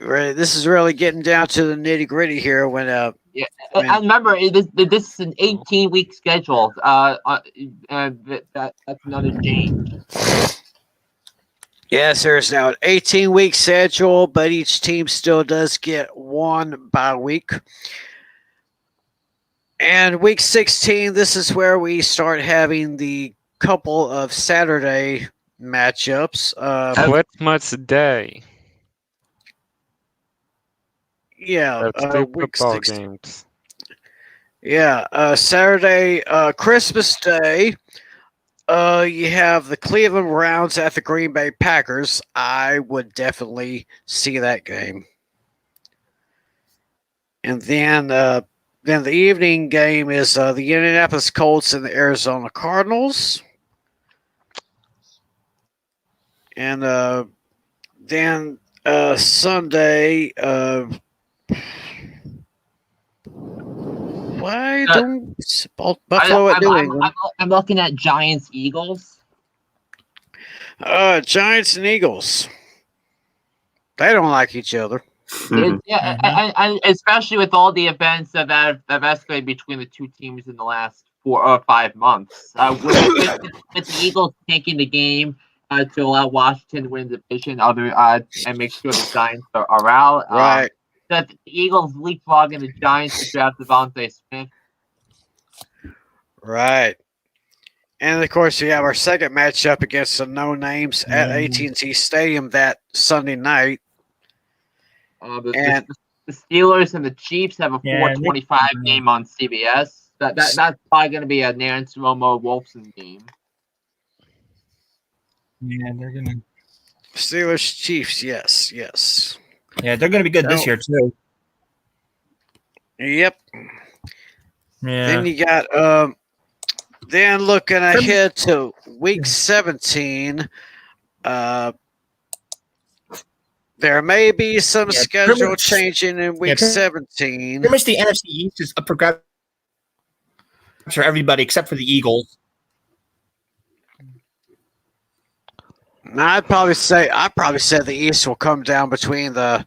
This is really getting down to the nitty gritty here. And remember, this is an 18-week schedule. That's another change. Yes, there's now an 18-week schedule, but each team still does get one bye week. And week 16, this is where we start having the couple of Saturday matchups. Christmas Day. Yeah, That's 2 week football 16. games. Yeah, Saturday, Christmas Day. You have the Cleveland Browns at the Green Bay Packers. I would definitely see that game. And then the evening game is the Indianapolis Colts and the Arizona Cardinals. And then Sunday. Why don't Buffalo at New England? I'm looking at Giants Eagles. Giants and Eagles. They don't like each other. And especially with all the events that have escalated between the two teams in the last 4 or 5 months. With the Eagles taking the game to allow Washington to win the division, and make sure the Giants are out. Right. That the Eagles leapfrogging the Giants to draft Devontae Smith. Right. And of course, we have our second matchup against the No Names at AT&T Stadium that Sunday night. The Steelers and the Chiefs have a 4:25 game on CBS. That's probably going to be a Nance Romo Wolfson game. Yeah, they're gonna. Steelers Chiefs, yes. Yeah, they're gonna be good this year too. Yep. Yeah. Then you got then looking ahead to week 17. There may be some schedule changing in week 17. Pretty much the NFC East is up for grabs for everybody except for the Eagles. I'd probably say the East will come down between the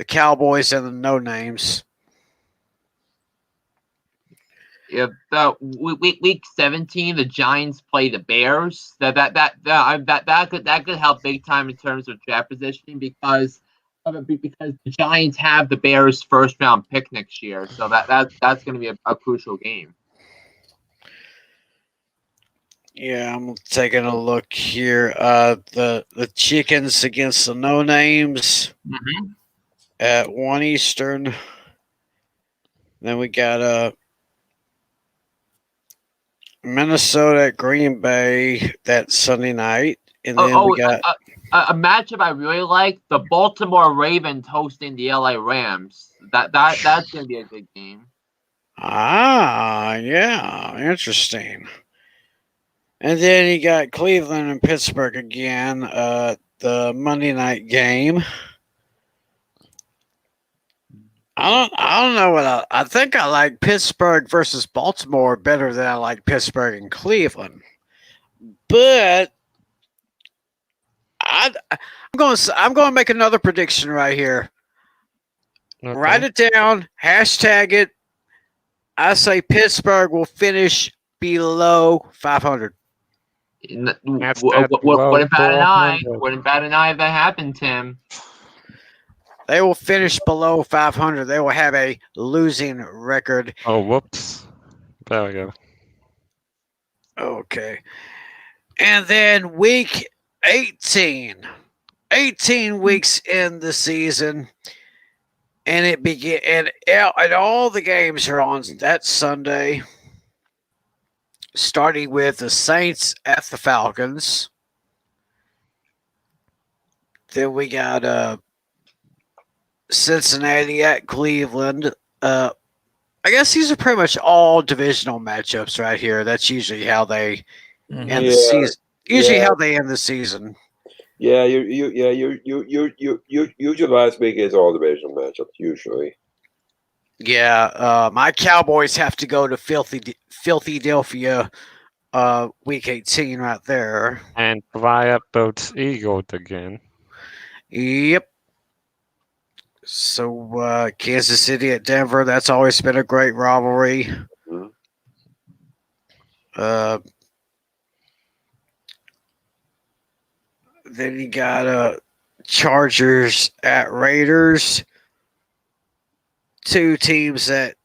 Cowboys and the No Names. Yeah, week 17, the Giants play the Bears. That could help big time in terms of draft positioning because the Giants have the Bears' first round pick next year. So that's going to be a crucial game. Yeah, I'm taking a look here. The Chickens against the No Names at 1 Eastern. Then we got Minnesota at Green Bay that Sunday night, and then we got a matchup I really like: the Baltimore Ravens hosting the LA Rams. That's going to be a good game. Yeah, interesting. And then you got Cleveland and Pittsburgh again, the Monday night game. I don't know what I think. I like Pittsburgh versus Baltimore better than I like Pittsburgh and Cleveland. But I'm going to make another prediction right here. Okay. Write it down. Hashtag it. I say Pittsburgh will finish below 500. Wouldn't bat an eye. Wouldn't bat an eye if that happened, Tim. They will finish below 500. They will have a losing record. Oh, whoops. There we go. Okay. And then week 18. 18 weeks in the season. And it began, and all the games are on that Sunday. Starting with the Saints at the Falcons. Then we got Cincinnati at Cleveland. I guess these are pretty much all divisional matchups right here. That's usually how they end the season. Usually how they end the season. Yeah, usually last week is all divisional matchups. Usually. Yeah, my Cowboys have to go to Philadelphia week 18 right there. And Wyatt boats Eagles again. Yep. So Kansas City at Denver, that's always been a great rivalry. Then you got Chargers at Raiders. Two teams that,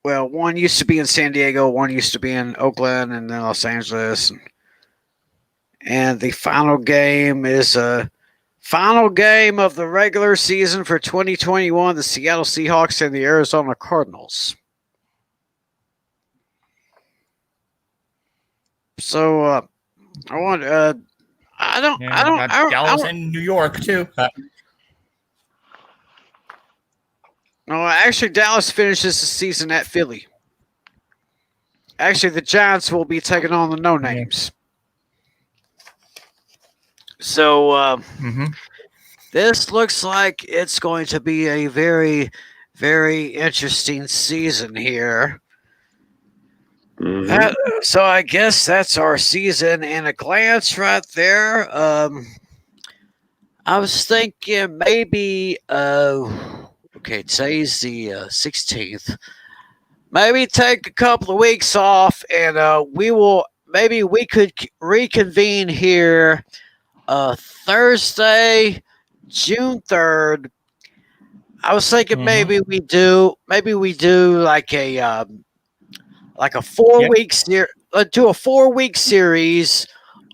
well, one used to be in San Diego, one used to be in Oakland and then Los Angeles. And the final game is a final game of the regular season for 2021, the Seattle Seahawks and the Arizona Cardinals. So I want Dallas and New York too. No, actually, Dallas finishes the season at Philly. Actually, the Giants will be taking on the No Names. So this looks like it's going to be a very, very interesting season here. Mhm. So I guess that's our season in a glance right there. I was thinking maybe, okay, today's the 16th. Maybe take a couple of weeks off, and maybe we could reconvene here Thursday, June 3rd. I was thinking maybe we do like a 4-week series. Do a 4-week series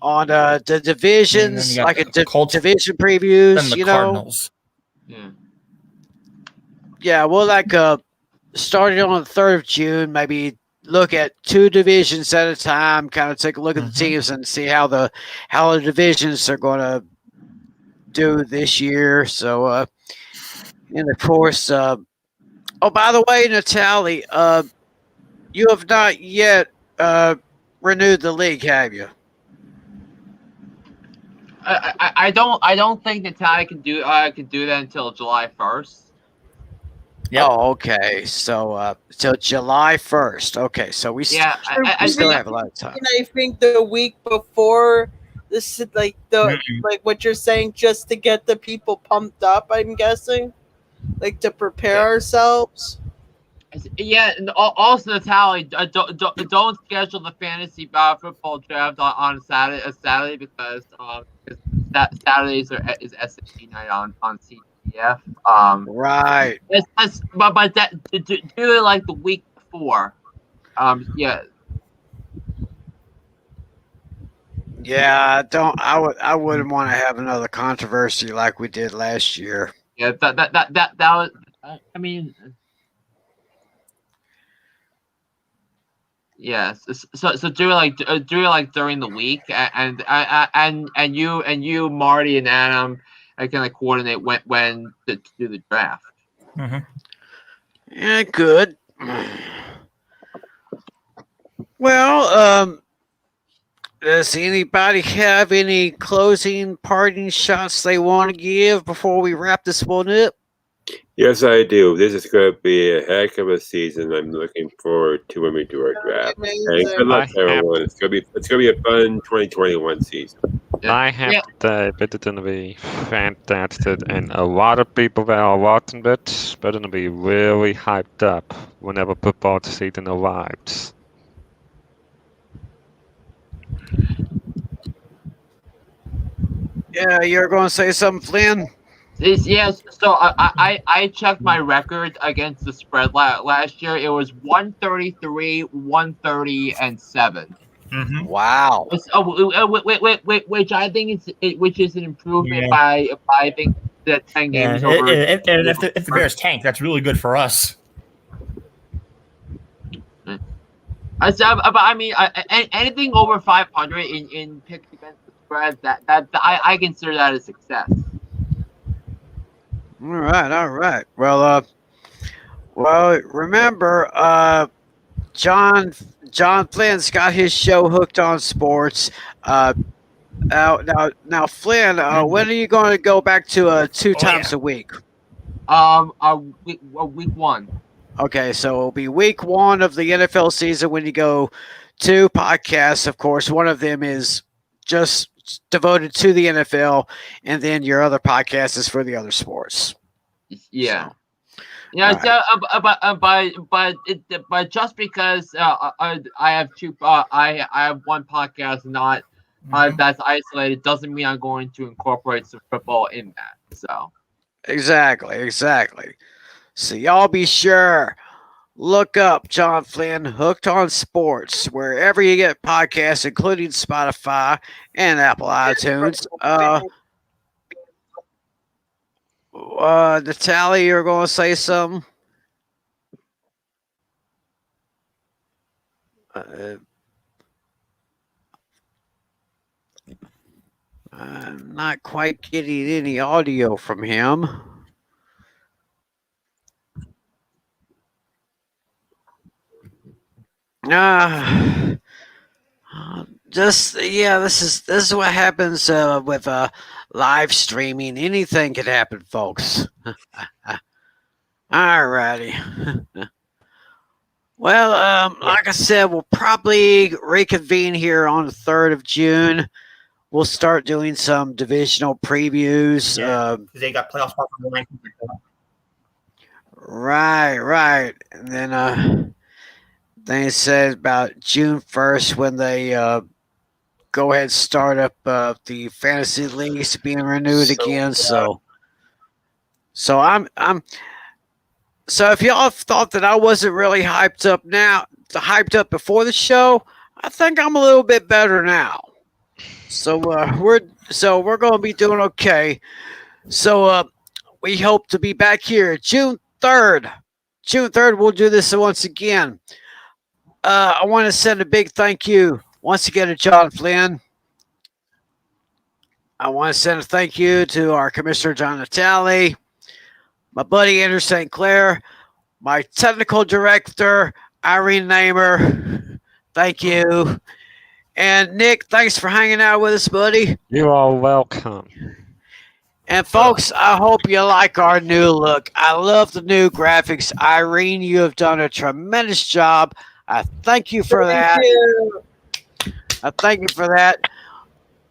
on the divisions, like division previews. And the you Cardinals. Yeah. Yeah, well, starting on the 3rd of June, maybe look at 2 divisions at a time. Kind of take a look at the teams and see how the divisions are going to do this year. So, and of course, by the way, Natalie, you have not yet renewed the league, have you? I don't think Natalia can do that until July 1st. Yep. Oh, okay. So, till July 1st. Okay, so we still have a lot of time. And I think the week before this, like what you're saying, just to get the people pumped up. I'm guessing, like to prepare ourselves. Yeah, and also Natalia, don't schedule the fantasy football draft on Saturday because Saturdays is SAT night on CTF. Right. But do it like the week before. Yeah. Yeah, I wouldn't want to have another controversy like we did last year. Yeah, that was. I mean. Yes. So do it like during the week, and you Marty and Adam are gonna coordinate when to do the draft. Yeah, good. Well, does anybody have any closing parting shots they want to give before we wrap this one up? Yes, I do. This is going to be a heck of a season. I'm looking forward to when we do our draft. And good luck, everyone. It's going to be a fun 2021 season. I have to say, it's going to be fantastic, and a lot of people that are watching it are going to be really hyped up whenever football season arrives. Yeah, you're going to say something, Flynn? Yes. So I checked my record against the spread last year. It was 133, 130, and 7. Wow. Which I think is an improvement by I think that 10 games over. And if the Bears tank, that's really good for us. I mean, anything over 500 in picks against the spread, that I consider that a success. All right. Well, remember, John Flynn's got his show Hooked on Sports. Now, Flynn, when are you going to go back to 2 times a week? Week 1. Okay, so it'll be week 1 of the NFL season when you go 2 podcasts. Of course, one of them is just devoted to the NFL, and then your other podcast is for the other sports. Yeah. So, but just because I have 2, I have 1 podcast not that's isolated doesn't mean I'm going to incorporate some football in that. So exactly. So y'all be sure look up John Flynn Hooked on Sports wherever you get podcasts, including Spotify and Apple iTunes. Natalia, you're going to say something? I'm not quite getting any audio from him. this is what happens with live streaming. Anything can happen, folks. Alrighty. Well, like I said, we'll probably reconvene here on the 3rd of June. We'll start doing some divisional previews. Yeah, they got playoff spots on the line. Right. And then they said about June 1st when they go ahead and start up the fantasy leagues being renewed again. So I'm so if y'all thought that I wasn't really hyped up before the show, I think I'm a little bit better now. So we're going to be doing okay. So we hope to be back here June 3rd. June 3rd, we'll do this once again. I want to send a big thank you once again to John Flynn. I want to send a thank you to our commissioner, John Natale, my buddy, Andrew St. Clair, my technical director, Irene Namer. Thank you. And Nick, thanks for hanging out with us, buddy. You are welcome. And folks, I hope you like our new look. I love the new graphics. Irene, you have done a tremendous job. I thank you for that. I thank you for that.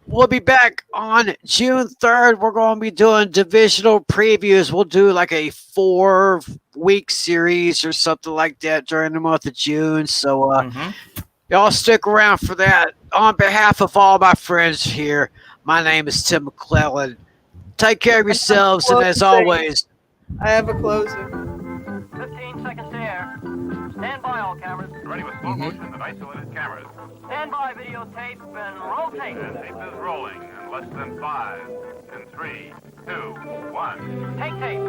We'll be back on June 3rd. We're going to be doing divisional previews. We'll do like a 4-week series or something like that during the month of June. So y'all stick around for that. On behalf of all my friends here, my name is Tim McClellan. Take care of yourselves, and as always, I have a closing. 15 seconds to air. Stand by, all cameras. Ready with slow motion and isolated cameras. Stand by, videotape, and roll tape. And tape is rolling in less than 5, in 3, 2, 1. Take tape.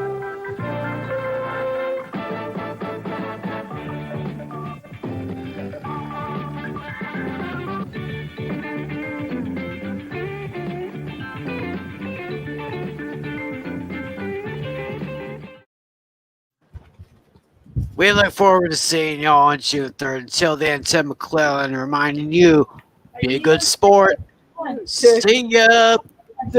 we look forward to seeing y'all on June 3rd. Until then, Tim McClellan reminding you, be a good sport. See ya.